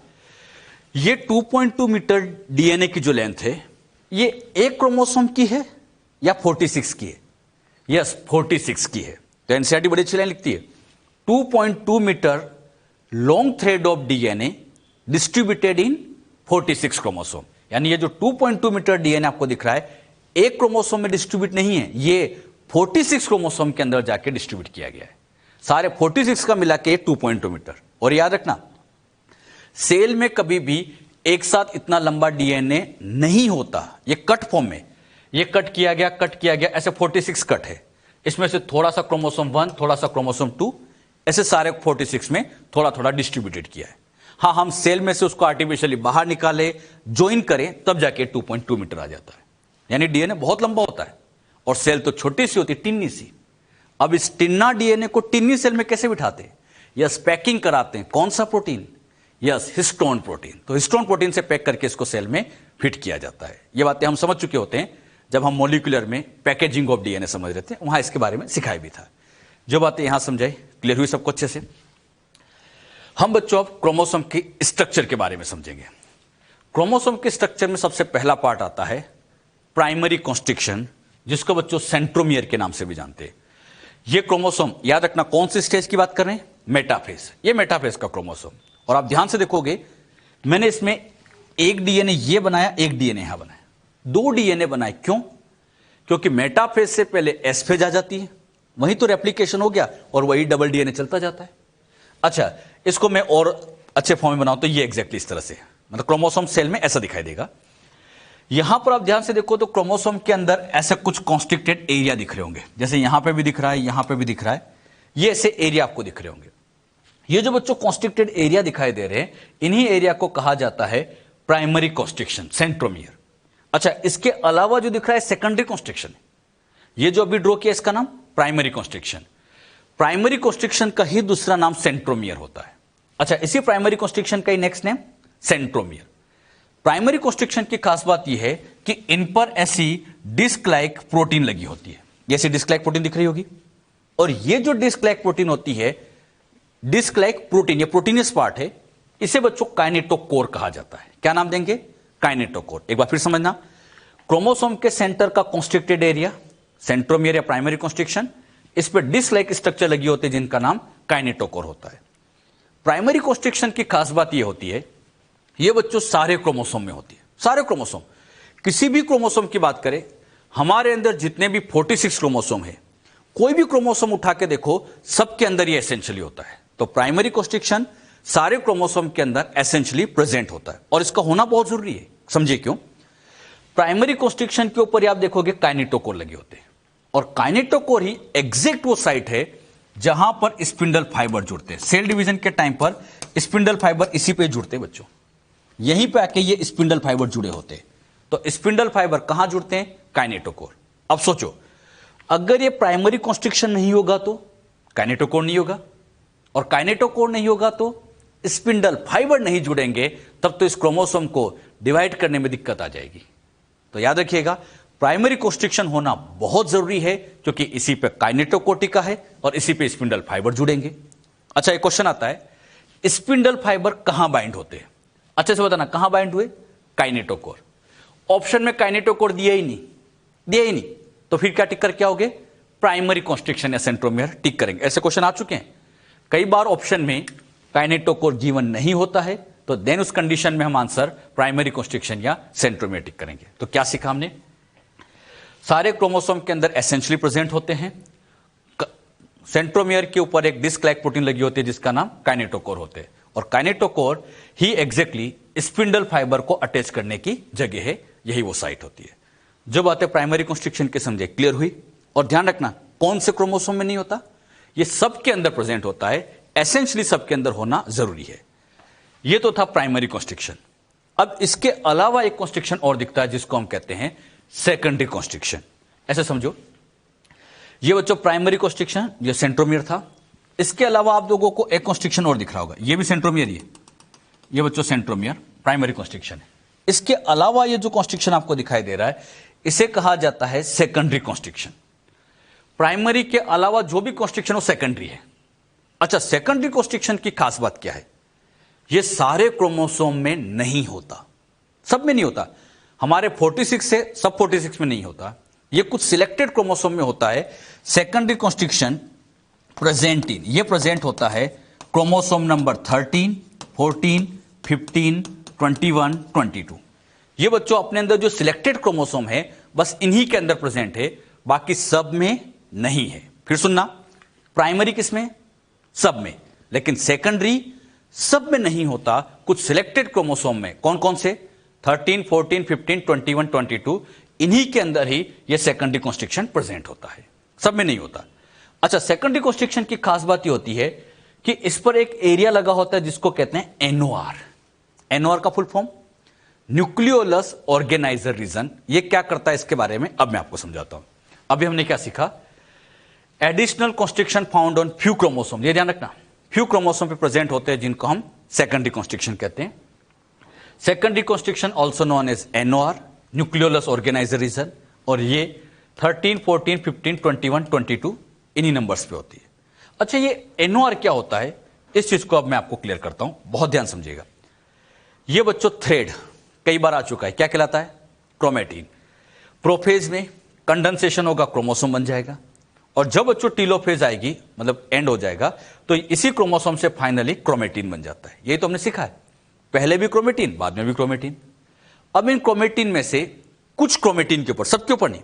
ये 2.2 मीटर डीएनए की जो लेंथ है, ये एक क्रोमोसोम की है या 46 की है? यस, 46 की है। तो एनसीईआरटी बड़ी अच्छी लाइन लिखती है, 2.2 metre long thread of DNA distributed in 46 chromosome. यानी ये जो 2.2 मीटर डीएनए आपको दिख रहा है, एक क्रोमोसोम में डिस्ट्रीब्यूट नहीं है, ये 46 क्रोमोसोम के अंदर जाके डिस्ट्रीब्यूट किया गया है। सारे 46 का मिला के 2.2 मीटर। और याद रखना, सेल में कभी भी एक साथ इतना लंबा डीएनए नहीं होता, ये कट फॉर्म में, ये कट किया गया, ऐसे 46 कट है। इसमें से थोड़ा सा क्रोमोसोम 1, थोड़ा सा क्रोमोसोम 2, ऐसे सारे 46 में थोड़ा थोड़ा डिस्ट्रीब्यूटेड किया है। हाँ, हम सेल में से उसको आर्टिफिशियली बाहर निकाले, ज्वाइन करें, तब जाके 2.2 मीटर आ जाता है। यानी डीएनए बहुत लंबा होता है, और सेल तो छोटी सी होती, टिन्नी सी। अब इस टिन्ना डीएनए को टिन्नी सेल में कैसे बिठाते हैं? यस, पैकिंग कराते हैं। कौन सा प्रोटीन? Yes, histone protein. तो हिस्टोन प्रोटीन से पैक करके इसको सेल में फिट किया जाता है। ये बातें हम समझ चुके होते हैं जब हम मॉलिक्यूलर में पैकेजिंग ऑफ डीएनए समझ रहे थे, वहां इसके बारे में सिखाया भी था। जो बातें यहां समझाई, क्लियर हुई सबको अच्छे से? हम बच्चों अब क्रोमोसोम की स्ट्रक्चर के बारे में समझेंगे। क्रोमोसोम के स्ट्रक्चर में सबसे पहला पार्ट आता है प्राइमरी कॉन्स्ट्रिक्शन, जिसको बच्चों सेंट्रोमियर के नाम से भी जानते हैं। ये क्रोमोसोम, याद रखना कौन सी स्टेज की बात कर रहे हैं? मेटाफेज। ये मेटाफेज का क्रोमोसोम। और आप ध्यान से देखोगे, मैंने इसमें एक डीएनए ये बनाया, एक डीएनए यहां बनाया, 2 डीएनए बनाए। क्यों? क्योंकि मेटाफेज से पहले एस फेज आ जाती है, वहीं तो रेप्लिकेशन हो गया, और वही डबल डीएनए चलता जाता है। अच्छा, इसको मैं और अच्छे फॉर्म में बनाऊं तो ये एग्जैक्टली इस तरह से, मतलब क्रोमोसोम सेल में ऐसा दिखाई देगा। यहां पर आप ध्यान से देखो तो क्रोमोसोम के अंदर ऐसे कुछ कॉन्स्ट्रिक्टेड एरिया दिख रहे होंगे, जैसे यहां पे भी दिख रहा है, यहां पे भी दिख रहा है, ये ऐसे एरिया आपको दिख रहे होंगे। ये जो बच्चों कॉन्स्ट्रिक्टेड एरिया दिखाई दे रहे हैं, इन्हीं एरिया को कहा जाता है प्राइमरी कॉन्स्ट्रिक्शन, सेंट्रोमियर। अच्छा, इसके अलावा जो दिख रहा है सेकेंडरी कॉन्स्ट्रिक्शन, ये जो अभी ड्रॉ किया इसका नाम प्राइमरी कॉन्स्ट्रिक्शन। प्राइमरी कॉन्स्ट्रिक्शन का ही दूसरा नाम सेंट्रोमियर होता है। अच्छा, इसी प्राइमरी कॉन्स्ट्रिक्शन का ही next name centromere. Primary constriction की खास बात यह है कि इन पर ऐसी डिस्क लाइक प्रोटीन लगी होती है, जैसे डिस्क लाइक प्रोटीन दिख रही होगी। और ये जो डिस्क लाइक प्रोटीन होती है, डिस्क लाइक प्रोटीन, ये प्रोटीनियस पार्ट है, इसे बच्चों काइनेटोकोर कहा जाता है। क्या नाम देंगे? काइनेटोकोर। एक बार फिर समझना, क्रोमोसोम के सेंटर का कॉन्स्ट्रिक्टेड एरिया सेंट्रोमियर या प्राइमरी कॉन्स्ट्रिक्शन, इस पर डिस्क लाइक स्ट्रक्चर लगी होती है जिनका नाम काइनेटोकोर होता है। प्राइमरी कॉन्स्ट्रिक्शन की खास बात यह होती है, ये बच्चों सारे क्रोमोसोम में होती है, सारे क्रोमोसोम, किसी भी क्रोमोसोम की बात करें, हमारे अंदर जितने भी 46 क्रोमोसोम है, कोई भी क्रोमोसोम उठा के देखो, सबके अंदर ये एसेंशियली होता है। तो प्राइमरी कॉन्स्ट्रिक्शन सारे क्रोमोसोम के अंदर एसेंशियली प्रेजेंट होता है, और इसका होना बहुत जरूरी है। समझिए क्यों। प्राइमरी कॉन्स्ट्रिक्शन के ऊपर आप देखोगे काइनेटोकोर लगे होते हैं, और काइनेटोकोर ही एग्जैक्ट वो साइट है जहां पर स्पिंडल फाइबर जुड़ते हैं। सेल डिवीजन के टाइम पर स्पिंडल फाइबर इसी पे जुड़ते हैं बच्चों, यहीं पे आके ये स्पिंडल फाइबर जुड़े होते हैं। तो स्पिंडल फाइबर कहां जुड़ते हैं? काइनेटोकोर। अब सोचो, अगर ये प्राइमरी कॉन्स्ट्रिक्शन नहीं होगा तो काइनेटोकोर नहीं होगा, और काइनेटोकोर नहीं होगा तो स्पिंडल फाइबर नहीं जुड़ेंगे, तब तो इस क्रोमोसोम को डिवाइड करने में दिक्कत आ जाएगी। तो याद रखिएगा, प्राइमरी कॉन्स्ट्रिक्शन होना बहुत जरूरी है, क्योंकि इसी पे काइनेटोकोर टिका है और इसी पे स्पिंडल फाइबर जुड़ेंगे। अच्छा, एक क्वेश्चन आता है, स्पिंडल फाइबर कहां बाइंड होते हैं? अच्छे से बताना, कहां बाइंड हुए? काइनेटोकोर। ऑप्शन में काइनेटोकोर दिया ही नहीं, तो फिर क्या टिक कर क्या होगे? प्राइमरी कॉन्स्ट्रिक्शन या सेंट्रोमियर टिक करेंगे। ऐसे क्वेश्चन आ चुके हैं कई बार, ऑप्शन में काइनेटोकोर गिवन नहीं होता है, तो देन उस कंडीशन में हम आंसर प्राइमरी कॉन्स्ट्रिक्शन या सेंट्रोमियर टिक करेंगे। तो क्या सीखा हमने? सारे क्रोमोसोम के अंदर एसेंशियली प्रेजेंट होते हैं, सेंट्रोमियर के ऊपर एक डिस्क लाइक प्रोटीन लगी होती है जिसका नाम काइनेटोकोर होते हैं, और काइनेटोकोर ही एग्जैक्टली स्पिंडल फाइबर को अटैच करने की जगह है, यही वो साइट होती है। जो बातें प्राइमरी कॉन्स्ट्रिक्शन के समझे क्लियर हुई, और ध्यान रखना कौन से क्रोमोसोम में नहीं होता, ये सबके अंदर प्रेजेंट होता है, एसेंशियली सबके अंदर होना जरूरी है। ये तो था प्राइमरी कॉन्स्ट्रिक्शन। अब इसके अलावा एक कॉन्स्ट्रिक्शन और दिखता है जिसको हम कहते हैं सेकेंडरी कॉन्स्ट्रिक्शन। ऐसे समझो, ये बच्चों प्राइमरी कॉन्स्ट्रिक्शन, ये सेंट्रोमियर था। इसके अलावा आप लोगों को एक कॉन्स्ट्रिक्शन और दिख रहा होगा, ये भी सेंट्रोमियर ही है, ये बच्चों सेंट्रोमियर प्राइमरी कॉन्स्ट्रिक्शन है। इसके अलावा ये जो कॉन्स्ट्रिक्शन आपको दिखाई दे रहा है, इसे कहा जाता है सेकेंडरी कॉन्स्ट्रिक्शन। प्राइमरी के अलावा जो भी कॉन्स्ट्रिक्शन हो सेकेंडरी है। अच्छा, सेकेंडरी कॉन्स्ट्रिक्शन की खास बात क्या है? ये सारे क्रोमोसोम में नहीं होता, सब में नहीं होता। हमारे 46 से सब 46 में नहीं होता, ये कुछ सिलेक्टेड क्रोमोसोम में होता है। सेकेंडरी कॉन्स्ट्रिक्शन प्रेजेंट इन, ये प्रेजेंट होता है क्रोमोसोम नंबर 13, 14, 15, 21, 22। ये बच्चों अपने अंदर जो सिलेक्टेड क्रोमोसोम है बस इन्हीं के अंदर प्रेजेंट है, बाकी सब में नहीं है। फिर सुनना, प्राइमरी किसमें? सब में, लेकिन सेकेंडरी सब में नहीं होता, कुछ सिलेक्टेड क्रोमोसोम में। कौन कौन से? 13, 14, 15, 21, 22, इन्हीं के अंदर ही ये सेकेंडरी कॉन्स्ट्रिक्शन प्रेजेंट होता है, सब में नहीं होता। अच्छा, सेकेंडरी कॉन्स्ट्रिक्शन की खास बात ये होती है कि इस पर एक एरिया लगा होता है जिसको कहते हैं एनओआर। एनओआर का full form nucleolus organiser region. ये क्या करता है इसके बारे में अब मैं आपको समझाता हूं। अभी हमने क्या सीखा? Additional constriction found on few chromosome, ये ध्यान रखना, फ्यू क्रोमोसोम पे प्रेजेंट होते हैं जिनको हम सेकेंडरी कॉन्स्ट्रिक्शन कहते हैं। Secondary constriction also known as NOR, nucleolus organiser region, और ये 13, 14, 15, 21, 22 इन्हीं नंबर्स पे होती है। अच्छा, ये एनओआर क्या होता है, इस चीज को अब मैं आपको क्लियर करता हूं, बहुत ध्यान समझिएगा। ये बच्चों थ्रेड कई बार आ चुका है, क्या कहलाता है? क्रोमेटिन। प्रोफेज में कंडेंसेशन होगा, क्रोमोसोम बन जाएगा, और जब बच्चों टीलोफेज आएगी, मतलब एंड हो जाएगा, तो इसी क्रोमोसोम से फाइनली क्रोमेटिन बन जाता है। यही तो हमने सीखा है, पहले भी क्रोमेटिन, बाद में भी क्रोमेटिन। अब इन क्रोमेटिन में से कुछ क्रोमेटिन के ऊपर, सबके ऊपर नहीं,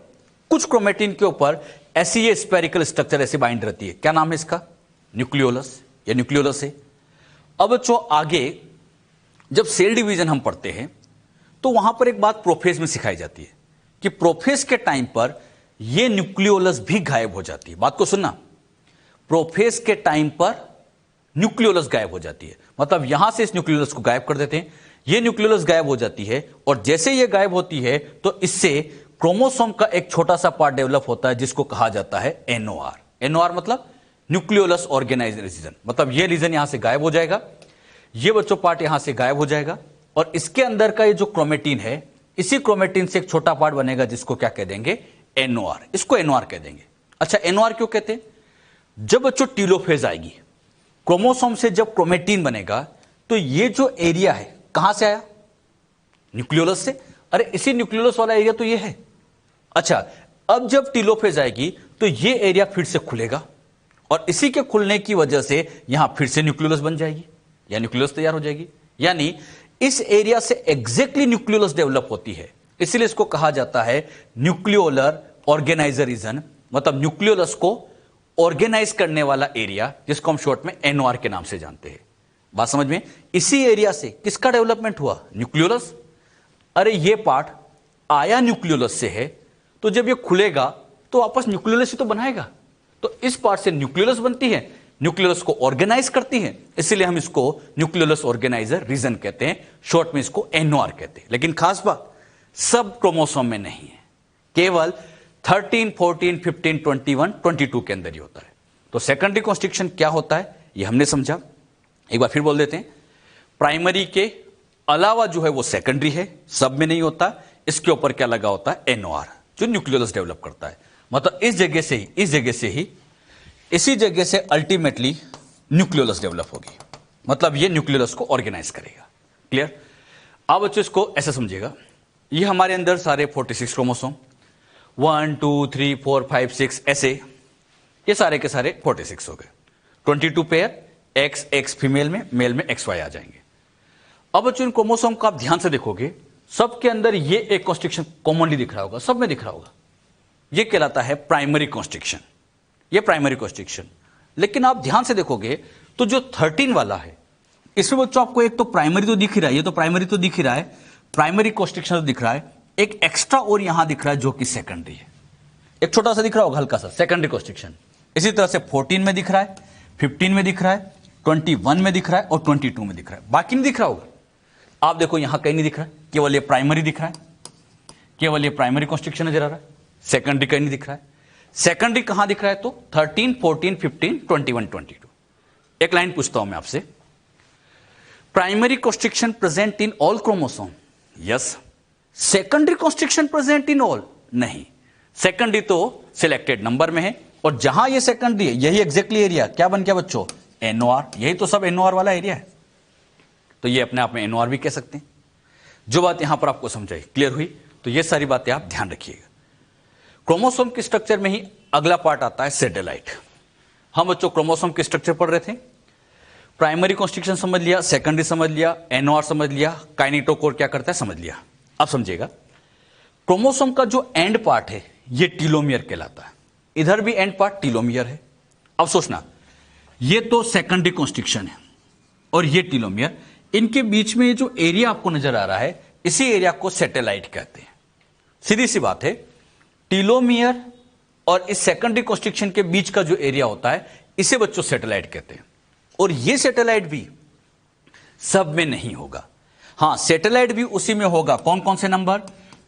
कुछ क्रोमेटिन के ऊपर ऐसी ये स्पेरिकल स्ट्रक्चर ऐसे बाइंड रहती है। क्या नाम है इसका? न्यूक्लियोलस, या न्यूक्लियोलस है। अब बच्चों आगे जब सेल डिवीजन हम पढ़ते हैं तो वहां पर एक बात प्रोफेज में सिखाई जाती है कि प्रोफेज के टाइम पर यह न्यूक्लियोलस भी गायब हो जाती है। बात को सुनना, प्रोफेज के टाइम पर न्यूक्लियोलस गायब हो जाती है, मतलब यहां से इस न्यूक्लियोलस को गायब कर देते हैं, यह न्यूक्लियोलस गायब हो जाती है, और जैसे यह गायब होती है तो इससे क्रोमोसोम का एक छोटा सा पार्ट डेवलप होता है जिसको कहा जाता है एनओआर। एनओआर मतलब न्यूक्लियोलस ऑर्गेनाइजर रीजन, मतलब यह रीजन यहां से गायब हो जाएगा, यह बच्चों पार्ट यहां से गायब हो जाएगा, और इसके अंदर का ये जो क्रोमेटिन है, इसी क्रोमेटिन से एक छोटा पार्ट बनेगा जिसको क्या कह देंगे? एनओआर। इसको एनओआर कह देंगे। अच्छा, एनओआर क्यों कहते हैं? जब बच्चों टीलोफेज आएगी, क्रोमोसोम से जब क्रोमेटिन बनेगा, तो ये जो एरिया है कहां से आया? न्यूक्लियोलस से। अरे इसी न्यूक्लियोलस वाला एरिया तो ये है। अच्छा, अब जब टीलोफेज आएगी तो ये एरिया फिर से खुलेगा, और इसी के खुलने की वजह से यहां फिर से न्यूक्लियोलस बन जाएगी, या न्यूक्लियोलस तैयार हो जाएगी। यानी इस एरिया से एग्जैक्टली न्यूक्लियोलस डेवलप होती है, इसीलिए इसको कहा जाता है न्यूक्लियोलर ऑर्गेनाइजर रीजन, मतलब न्यूक्लियोलस को ऑर्गेनाइज करने वाला एरिया, जिसको हम शॉर्ट में एनओआर के नाम से जानते हैं। बात समझ में? इसी एरिया से किसका डेवलपमेंट हुआ? न्यूक्लियोलस। अरे ये पार्ट आया न्यूक्लियोलस से है, तो जब ये खुलेगा तो वापस न्यूक्लियोलस ही तो बनाएगा। तो इस पार्ट से न्यूक्लियोलस बनती है, न्यूक्लियोलस को ऑर्गेनाइज करती है, इसीलिए हम इसको न्यूक्लियोलस ऑर्गेनाइजर रीजन कहते हैं, शॉर्ट में इसको एनओआर कहते हैं। लेकिन खास बात, सब क्रोमोसोम में नहीं है, केवल 13, 14, 15, 21, 22 के अंदर ही होता है। तो सेकेंडरी कॉन्स्ट्रिक्शन क्या होता है ये हमने समझा। एक बार फिर बोल देते हैं, प्राइमरी के अलावा जो है वो सेकेंडरी है, सब में नहीं होता। इसके ऊपर क्या लगा होता है? एनओआर, जो न्यूक्लियोलस डेवलप करता है। मतलब इस जगह से ही इसी जगह से अल्टीमेटली न्यूक्लियोलस डेवलप होगी, मतलब ये न्यूक्लियोलस को ऑर्गेनाइज करेगा। क्लियर? अब बच्चों इसको ऐसे समझिएगा, ये हमारे अंदर सारे 46 क्रोमोसोम, 1 2 3 4 5 6 ऐसे, ये सारे के सारे 46 हो गए। 22 पेयर एक्स एक्स फीमेल में, मेल में XY आ जाएंगे। अब बच्चों इन क्रोमोसोम को आप ध्यान से देखोगे, सबके अंदर ये एक कॉन्स्ट्रिक्शन कॉमनली दिख रहा होगा, सब में दिख रहा होगा। ये कहलाता है प्राइमरी कॉन्स्ट्रिक्शन, ये प्राइमरी कॉन्स्ट्रिक्शन। लेकिन आप ध्यान से देखोगे तो जो 13 वाला है, इसमें बच्चों आपको एक तो प्राइमरी तो दिख ही रहा है, ये तो प्राइमरी तो दिख ही रहा है, प्राइमरी कॉन्स्ट्रिक्शन तो दिख रहा है, एक एक्स्ट्रा और यहां दिख रहा है जो कि सेकेंडरी है। एक छोटा सा दिख रहा होगा, हल्का सा, सेकेंडरी कॉन्स्ट्रिक्शन। इसी तरह से 14 में दिख रहा है, 15 में दिख रहा है, 21 में दिख रहा है और 22 में दिख रहा है। बाकी नहीं दिख रहा होगा। आप देखो यहां कहीं नहीं दिख रहा है, केवल ये प्राइमरी दिख रहा है, केवल ये प्राइमरी कॉन्स्ट्रिक्शन नजर आ रहा है, सेकेंडरी कहीं नहीं दिख रहा है। सेकेंडरी कहां दिख रहा है? तो 13, 14, 15, 21, 22। एक लाइन पूछता हूं मैं आपसे, primary constriction present in all chromosome? Yes. Secondary constriction present in all? नहीं। सेकेंडरी तो सिलेक्टेड नंबर में है, और जहां ये सेकेंडरी है यही एग्जैक्टली एरिया क्या बन गया बच्चों? एनओआर। यही तो सब एनओआर वाला एरिया है, तो ये अपने आप में एनओआर भी कह सकते हैं। जो बात यहां पर आपको समझाई, क्लियर हुई? तो ये सारी बातें आप ध्यान रखिएगा। क्रोमोसोम के स्ट्रक्चर में ही अगला पार्ट आता है सैटेलाइट। हम बच्चों क्रोमोसोम के स्ट्रक्चर पढ़ रहे थे, प्राइमरी कॉन्स्ट्रिक्शन समझ लिया, सेकेंडरी समझ लिया, एनओआर समझ लिया, काइनेटोकोर क्या करता है समझ लिया। अब समझिएगा, क्रोमोसोम का जो एंड पार्ट है ये टीलोमियर कहलाता है। इधर भी एंड पार्ट टीलोमियर है। अब सोचना, ये तो सेकेंडरी कॉन्स्ट्रिक्शन है और ये टीलोमियर, इनके बीच में जो एरिया आपको नजर आ रहा है, इसी एरिया को सैटेलाइट कहते हैं। सीधी सी बात है, टीलोमियर और इस सेकेंडरी कॉन्स्ट्रिक्शन के बीच का जो एरिया होता है, इसे बच्चों सैटेलाइट कहते हैं। और ये सैटेलाइट भी सब में नहीं होगा। हां, सैटेलाइट भी उसी में होगा। कौन कौन से नंबर?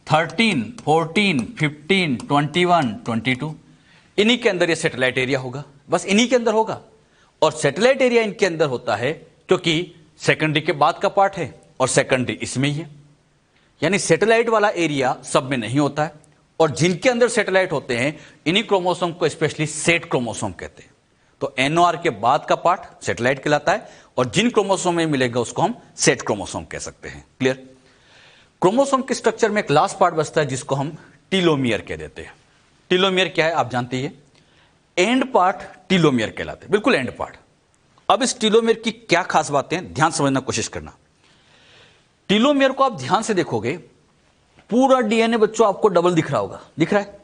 13, 14, 15, 21, 22। इन्हीं के अंदर ये सैटेलाइट एरिया होगा, बस इन्हीं के अंदर होगा। और सैटेलाइट एरिया इनके अंदर होता है क्योंकि सेकेंडरी के बाद का पार्ट है और सेकेंडरी इसमें ही है। यानी सैटेलाइट वाला एरिया सब में नहीं होता है, और जिनके अंदर सैटेलाइट होते हैं इन्हीं क्रोमोसोम को स्पेशली सेट क्रोमोसोम कहते हैं। तो एनओआर के बाद का पार्ट सैटेलाइट कहलाता है, और जिन क्रोमोसोम में मिलेगा उसको हम सेट क्रोमोसोम कह सकते हैं। क्लियर? क्रोमोसोम के स्ट्रक्चर में एक लास्ट पार्ट बचता है जिसको हम टीलोमियर कह देते हैं। टीलोमियर क्या है आप जानते हैं? एंड पार्ट टीलोमियर कहलाते हैं, बिल्कुल एंड पार्ट। अब इस टीलोमियर की क्या खास बातें, ध्यान समझना कोशिश करना। टीलोमियर को आप ध्यान से देखोगे, पूरा डीएनए बच्चों आपको डबल दिख रहा होगा, दिख रहा है,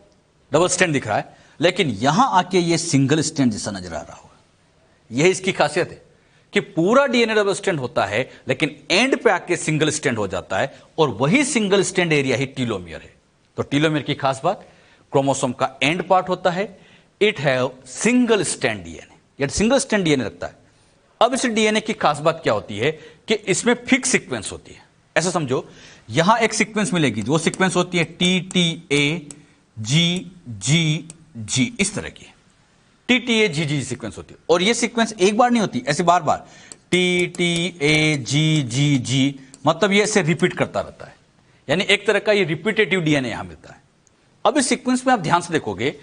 डबल स्ट्रैंड दिख रहा है, लेकिन यहां आके ये सिंगल स्ट्रैंड जैसा नजर आ रहा होगा। यही इसकी खासियत है कि पूरा डीएनए डबल स्ट्रैंड होता है, लेकिन एंड पे आके सिंगल स्ट्रैंड हो जाता है, और वही सिंगल स्ट्रैंड एरिया ही टीलोमियर है। तो टीलोमियर की खास बात, क्रोमोसोम का एंड पार्ट होता है, it have single strand DNA, ये सिंगल स्ट्रैंड डीएनए रखता है। अब इस डीएनए की खास बात क्या होती है कि इसमें फिक्स सीक्वेंस होती है। ऐसा समझो, यहां एक सीक्वेंस मिलेगी, वो सीक्वेंस होती है TTA GG G, इस तरह की TTA GG सीक्वेंस होती है। और ये सीक्वेंस एक बार नहीं होती, ऐसे बार बार TTA GG, मतलब ये ऐसे रिपीट करता रहता है। यानी एक तरह का ये रिपीटेटिव डीएनए यहां मिलता है। अब इस सीक्वेंस में आप ध्यान से देखोगे,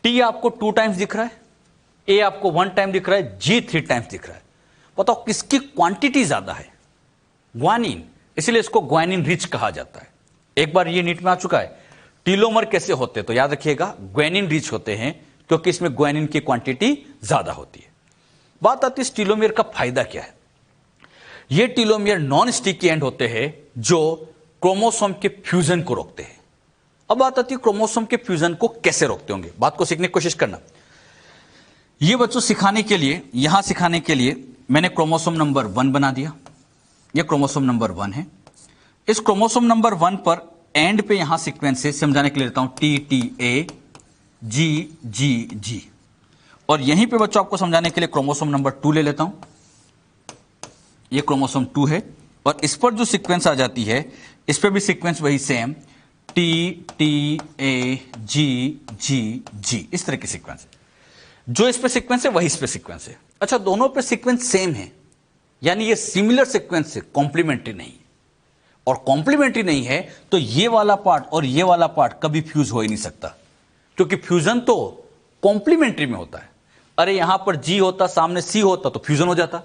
T आपको 2 टाइम्स दिख रहा है, A आपको 1 टाइम दिख रहा है, G 3 टाइम्स दिख रहा है। बताओ किसकी क्वांटिटी ज्यादा है? ग्वानिन, इसलिए इसको ग्वानिन रिच कहा जाता है। एक बार ये नीट में आ चुका है। टीलोमर कैसे होते हैं? तो याद रखिएगा, ग्वानिन रिच होते हैं क्योंकि इसमें ग्वानिन की क्वांटिटी ज्यादा होती है। बात आती है इस टीलोमियर का फायदा क्या है। ये टीलोमियर नॉन स्टिकी एंड होते हैं जो क्रोमोसोम के फ्यूजन को रोकते हैं। अब बात आती है क्रोमोसोम के फ्यूजन को कैसे रोकते होंगे, बात को सीखने की कोशिश करना। ये बच्चों सिखाने के लिए, यहां सिखाने के लिए मैंने क्रोमोसोम नंबर 1 बना दिया। ये क्रोमोसोम नंबर 1 है। इस क्रोमोसोम नंबर 1 पर एंड पे यहां सीक्वेंस से समझाने के लिए लेता हूं TTA GGG, और यहीं पे बच्चों आपको समझाने के लिए क्रोमोसोम नंबर 2 ले लेता हूं। ये क्रोमोसोम 2 है और इस पर जो सीक्वेंस आ जाती है इस पर भी सीक्वेंस वही सेम TTA GGG, इस तरह की सीक्वेंस है। जो इस पे सीक्वेंस है वही इस पे सीक्वेंस है। अच्छा, दोनों पे सीक्वेंस सेम है, यानी ये सिमिलर सीक्वेंस है, कॉम्प्लीमेंट्री नहीं है। और कॉम्प्लीमेंट्री नहीं है तो ये वाला पार्ट और ये वाला पार्ट कभी फ्यूज हो ही नहीं सकता, क्योंकि फ्यूजन तो कॉम्प्लीमेंट्री में होता है। अरे यहां पर G होता, सामने C होता तो फ्यूजन हो जाता।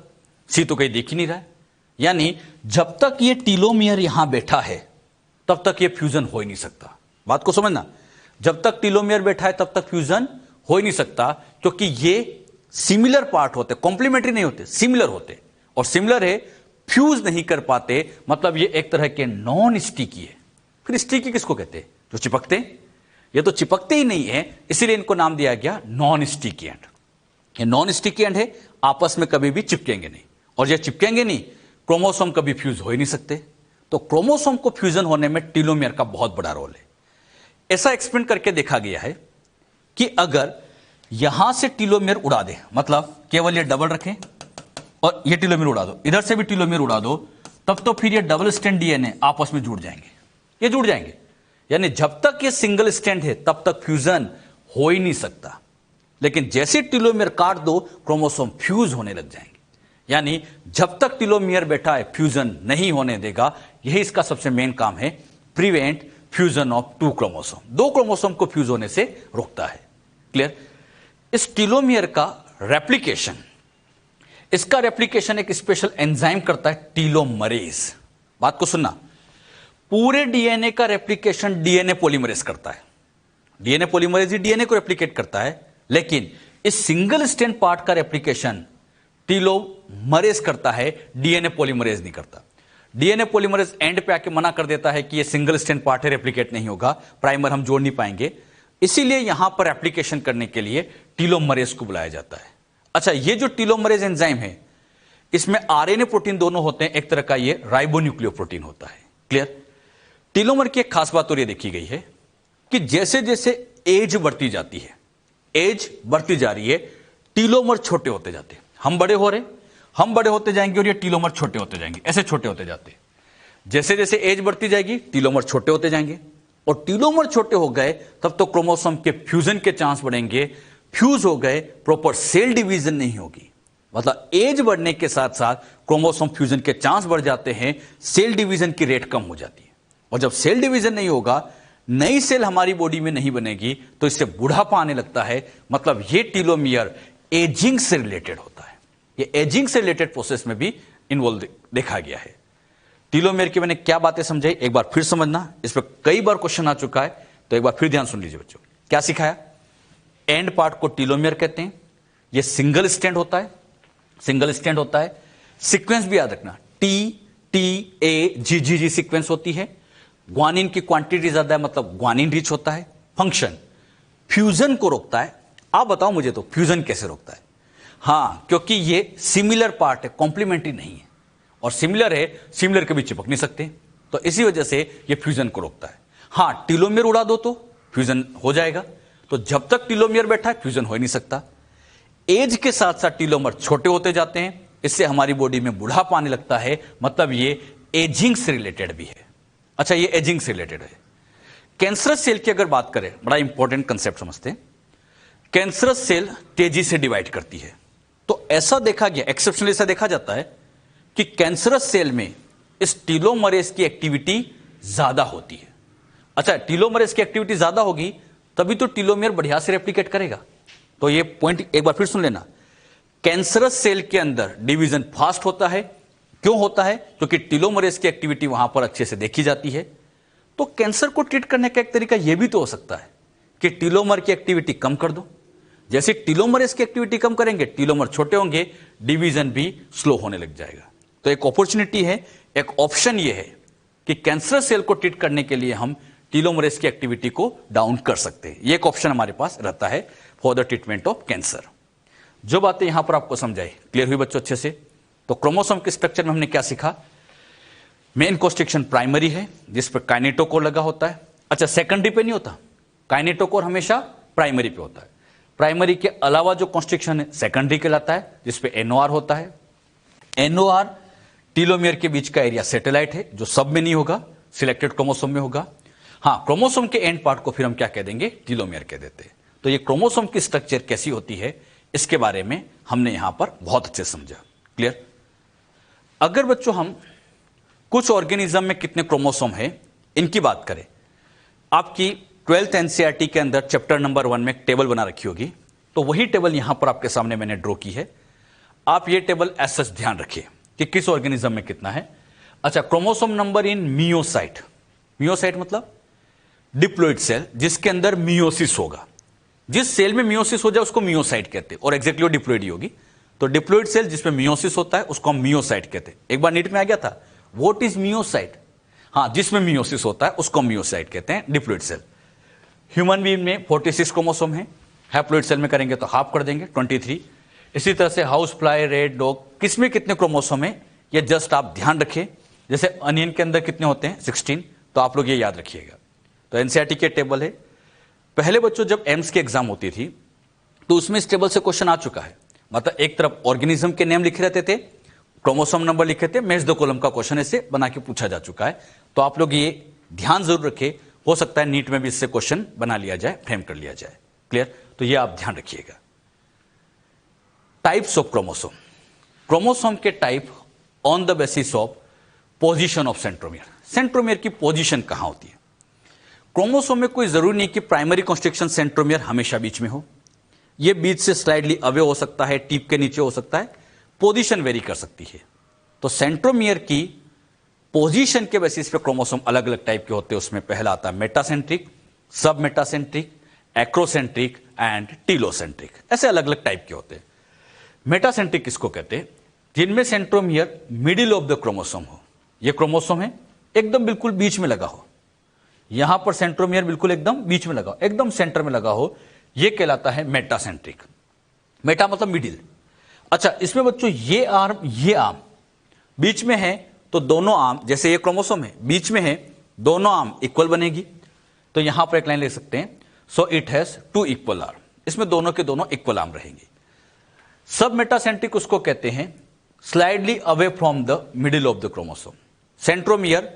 C तो कहीं देख ही नहीं रहा है, यानी जब तक ये टीलोमियर यहां बैठा है तब तक ये फ्यूजन हो ही नहीं सकता। बात को समझना, जब तक टीलोमियर बैठा है तब तक फ्यूजन हो ही नहीं सकता, क्योंकि ये सिमिलर पार्ट होते, कॉम्प्लीमेंट्री नहीं होते, सिमिलर होते। और सिमिलर है, फ्यूज नहीं कर पाते, मतलब ये एक तरह के नॉन स्टिकी है। फिर स्टिकी किसको कहते हैं? जो चिपकते, ये तो चिपकते ही नहीं है, इसीलिए इनको नाम दिया गया नॉन स्टिकी एंड। ये नॉन स्टिकी एंड है, आपस में कभी भी चिपकेंगे नहीं, और ये चिपकेंगे नहीं, क्रोमोसोम कभी फ्यूज हो ही नहीं सकते। तो क्रोमोसोम को फ्यूजन होने में टीलोमियर का बहुत बड़ा रोल है। ऐसा एक्सपेरिमेंट करके देखा गया है कि अगर यहां से टीलोमियर उड़ा दे, मतलब केवल ये डबल रखें और ये टीलोमियर उड़ा दो, इधर से भी टीलोमियर उड़ा दो, तब तो फिर ये डबल स्ट्रैंड डीएनए आपस में जुड़ जाएंगे, ये जुड़ जाएंगे। यानी जब तक ये सिंगल स्ट्रैंड है तब तक फ्यूजन हो ही नहीं सकता। लेकिन जैसे टीलोमियर काट दो, क्रोमोसोम फ्यूज होने लग जाएंगे। यानी जब तक टीलोमियर बैठा है फ्यूजन नहीं होने देगा। यही इसका सबसे मेन काम है, prevent fusion of 2 chromosome. 2 chromosome को फ्यूज होने से रोकता है। क्लियर? इस टीलोमियर का रेप्लिकेशन, इसका रेप्लिकेशन एक स्पेशल एंजाइम करता है, टीलोमरेज। बात को सुनना, पूरे डीएनए का रेप्लिकेशन डीएनए पॉलीमरेज करता है। डीएनए पॉलीमरेज ही डीएनए को रेप्लिकेट करता है, लेकिन इस सिंगल स्ट्रैंड पार्ट का रेप्लिकेशन टीलोमरेज करता है, डीएनए पॉलीमरेज नहीं करता। डीएनए पॉलीमरेज एंड पे आके मना कर देता है कि ये सिंगल स्ट्रैंड पार्ट है, रेप्लिकेट नहीं होगा, प्राइमर हम जोड़ नहीं पाएंगे। इसीलिए यहां पर एप्लीकेशन करने के लिए टीलोमरेज को बुलाया जाता है। अच्छा, ये जो टीलोमरेज एंजाइम है, इसमें आरएनए प्रोटीन दोनों होते हैं, एक तरह का ये राइबोन्यूक्लियोप्रोटीन होता है। क्लियर? टीलोमर की एक खास बात और ये देखी गई है कि जैसे जैसे एज बढ़ती जाती है, एज बढ़ती जा रही है, टीलोमर छोटे होते जाते हैं। हम बड़े हो रहे, हम बड़े होते जाएंगे और ये टीलोमर छोटे होते जाएंगे, ऐसे छोटे होते जाते हैं। जैसे जैसे एज बढ़ती जाएगी, टीलोमर छोटे होते जाएंगे, और टीलोमर छोटे हो गए तब तो क्रोमोसोम के फ्यूजन के चांस बढ़ेंगे। फ्यूज हो गए, प्रॉपर सेल डिवीजन नहीं होगी। मतलब एज बढ़ने के साथ साथ क्रोमोसोम फ्यूजन के चांस बढ़ जाते हैं, सेल डिवीजन की रेट कम हो जाती है। और जब सेल डिवीजन नहीं होगा, नई सेल हमारी बॉडी में नहीं बनेगी, तो इससे बुढ़ापा आने लगता है। मतलब ये टीलोमियर एजिंग से रिलेटेड होता है। ये एजिंग से रिलेटेड प्रोसेस में भी इन्वॉल्व देखा गया है। टीलोमियर की मैंने क्या बातें समझाई, एक बार फिर समझना, इस पर कई बार क्वेश्चन आ चुका है, तो एक बार फिर ध्यान सुन लीजिए बच्चों। क्या सिखाया? एंड पार्ट को टीलोमियर कहते हैं। ये सिंगल स्ट्रैंड होता है, सिंगल स्ट्रैंड होता है। सीक्वेंस भी याद रखना, TTA-GGG सीक्वेंस होती है। ग्वानिन की क्वांटिटी ज्यादा है, मतलब ग्वानिन रिच होता है। फंक्शन फ्यूजन को रोकता है। आप बताओ मुझे तो फ्यूजन कैसे रोकता है? हां, क्योंकि ये सिमिलर पार्ट है, कॉम्प्लीमेंट्री नहीं है। और सिमिलर है, सिमिलर कभी चिपक नहीं सकते, तो इसी वजह से ये फ्यूजन को रोकता है। हां, टीलोमियर उड़ा दो तो फ्यूजन हो जाएगा, तो जब तक टीलोमियर बैठा है फ्यूजन हो ही नहीं सकता। एज के साथ साथ टीलोमर छोटे होते जाते हैं, इससे हमारी बॉडी में बुढ़ापा आने लगता है। मतलब ये एजिंग से रिलेटेड भी है। अच्छा, ये एजिंग से रिलेटेड है। कैंसरस सेल की अगर बात करें, बड़ा इंपॉर्टेंट कंसेप्ट समझते हैं। कैंसरस सेल तेजी से डिवाइड करती है, तो ऐसा देखा गया, एक्सेप्शनली ऐसा देखा जाता है कि कैंसरस सेल में इस टीलोमरेज की एक्टिविटी ज्यादा होती है। अच्छा, टीलोमरेज की एक्टिविटी ज्यादा होगी तभी तो टीलोमियर बढ़िया से रेप्लिकेट करेगा। तो ये पॉइंट एक बार फिर सुन लेना। कैंसरस सेल के अंदर डिवीजन फास्ट होता है। क्यों होता है? क्योंकि टीलोमरेज की एक्टिविटी वहां पर अच्छे से देखी जाती है। तो कैंसर को ट्रीट करने का एक तरीका यह भी तो हो सकता है कि टीलोमर की एक्टिविटी कम कर दो। जैसे टीलोमरेज की एक्टिविटी कम करेंगे, टीलोमर छोटे होंगे, डिवीजन भी स्लो होने लग जाएगा। तो एक अपॉर्चुनिटी है, एक ऑप्शन यह है कि कैंसर सेल को ट्रीट करने के लिए हम टीलोमरेज की एक्टिविटी को डाउन कर सकते हैं। ये एक ऑप्शन हमारे पास रहता है for the treatment of cancer. जो बातें यहां पर आपको समझाई, क्लियर हुई बच्चों अच्छे से? तो क्रोमोसोम के स्ट्रक्चर में हमने क्या सीखा? मेन कॉन्स्ट्रिक्शन प्राइमरी है जिस पर काइनेटोकोर लगा होता है। अच्छा, सेकेंडरी पे नहीं होता, काइनेटोकोर हमेशा प्राइमरी पे होता है। प्राइमरी के अलावा जो कॉन्स्ट्रिक्शन है सेकेंडरी कहलाता है, जिसपे एनओआर होता है। एनओआर टीलोमियर के बीच का एरिया सैटेलाइट है जो सब में नहीं होगा, सिलेक्टेड क्रोमोसोम में होगा। हाँ, क्रोमोसोम के एंड पार्ट को फिर हम क्या कह देंगे? टीलोमियर कह देते हैं। तो ये क्रोमोसोम की स्ट्रक्चर कैसी होती है इसके बारे में हमने यहां पर बहुत अच्छे से समझा। क्लियर? अगर बच्चों हम कुछ ऑर्गेनिज्म में कितने क्रोमोसोम है इनकी बात करें, आपकी 12th एनसीईआरटी के अंदर चैप्टर नंबर 1 में एक टेबल बना रखी होगी, तो वही टेबल यहां पर आपके सामने मैंने ड्रॉ की है। आप ये टेबल ऐसा ध्यान रखिए कि किस ऑर्गेनिज्म में कितना है। अच्छा, chromosome number in meiocyte, meiocyte मतलब डिप्लॉइड सेल जिसके अंदर मियोसिस होगा। जिस सेल में मियोसिस हो जाए उसको मियोसाइट कहते हैं, और एग्जैक्टली वो डिप्लॉइड ही होगी। तो डिप्लॉइड सेल जिसमें मियोसिस होता है उसको हम मियोसाइट कहते हैं। एक बार नीट में आ गया था, व्हाट इज मियोसाइट? हाँ, जिसमें मियोसिस होता है उसको मियोसाइट कहते हैं, डिप्लॉइड सेल। ह्यूमन बीइंग में 46 क्रोमोसोम है, हैप्लॉइड सेल में करेंगे तो हाफ कर देंगे 23। इसी तरह से हाउस फ्लाई, रेड डॉग, किसमें कितने क्रोमोसोम है ये जस्ट आप ध्यान रखिए। जैसे अनियन के अंदर कितने होते हैं? 16, तो आप लोग ये याद रखिएगा। तो एनसीईआरटी के टेबल है। पहले बच्चों जब एम्स की एग्जाम होती थी तो उसमें इस टेबल से क्वेश्चन आ चुका है। मतलब एक तरफ ऑर्गेनिज्म के नेम लिखे रहते थे, क्रोमोसोम नंबर लिखे थे, मैच द कॉलम का क्वेश्चन ऐसे बना के पूछा जा चुका है। तो आप लोग ये ध्यान जरूर रखें, हो सकता है नीट में भी इससे क्वेश्चन बना लिया जाए, फ्रेम कर लिया जाए। क्लियर? तो ये आप ध्यान रखिएगा। टाइप्स ऑफ क्रोमोसोम, क्रोमोसोम के type on the basis of position of centromere. Centromere की पोजीशन कहां होती है? क्रोमोसोम में कोई जरूरी नहीं कि प्राइमरी कॉन्स्ट्रिक्शन सेंट्रोमियर हमेशा बीच में हो, यह बीच से स्लाइडली अवे हो सकता है, टिप के नीचे हो सकता है, पोजीशन वेरी कर सकती है। तो सेंट्रोमियर की पोजीशन के बेसिस पे क्रोमोसोम अलग अलग टाइप के होते हैं। उसमें पहला आता है मेटासेंट्रिक, सब मेटासेंट्रिक, एक्रोसेंट्रिक एंड टीलोसेंट्रिक, ऐसे अलग अलग टाइप के होते हैं। मेटासेंट्रिक किसको कहते हैं? जिनमें centromere middle of the chromosome हो। यह क्रोमोसोम है एकदम बिल्कुल बीच में लगा हो, यहां पर सेंट्रोमियर बिल्कुल एकदम बीच में लगा हो, एकदम सेंटर में लगा हो, यह कहलाता है मेटासेंट्रिक। मेटा मतलब मिडिल। अच्छा, इसमें बच्चों ये आर्म बीच में है, तो दोनों आर्म, जैसे ये क्रोमोसोम है बीच में है, दोनों आर्म इक्वल बनेगी। तो यहां पर एक लाइन लिख सकते हैं, so it has 2 equal arm. इसमें दोनों के दोनों इक्वल आर्म रहेंगे। सब मेटासेंट्रिक उसको कहते हैं slightly away from the middle of the chromosome. Centromere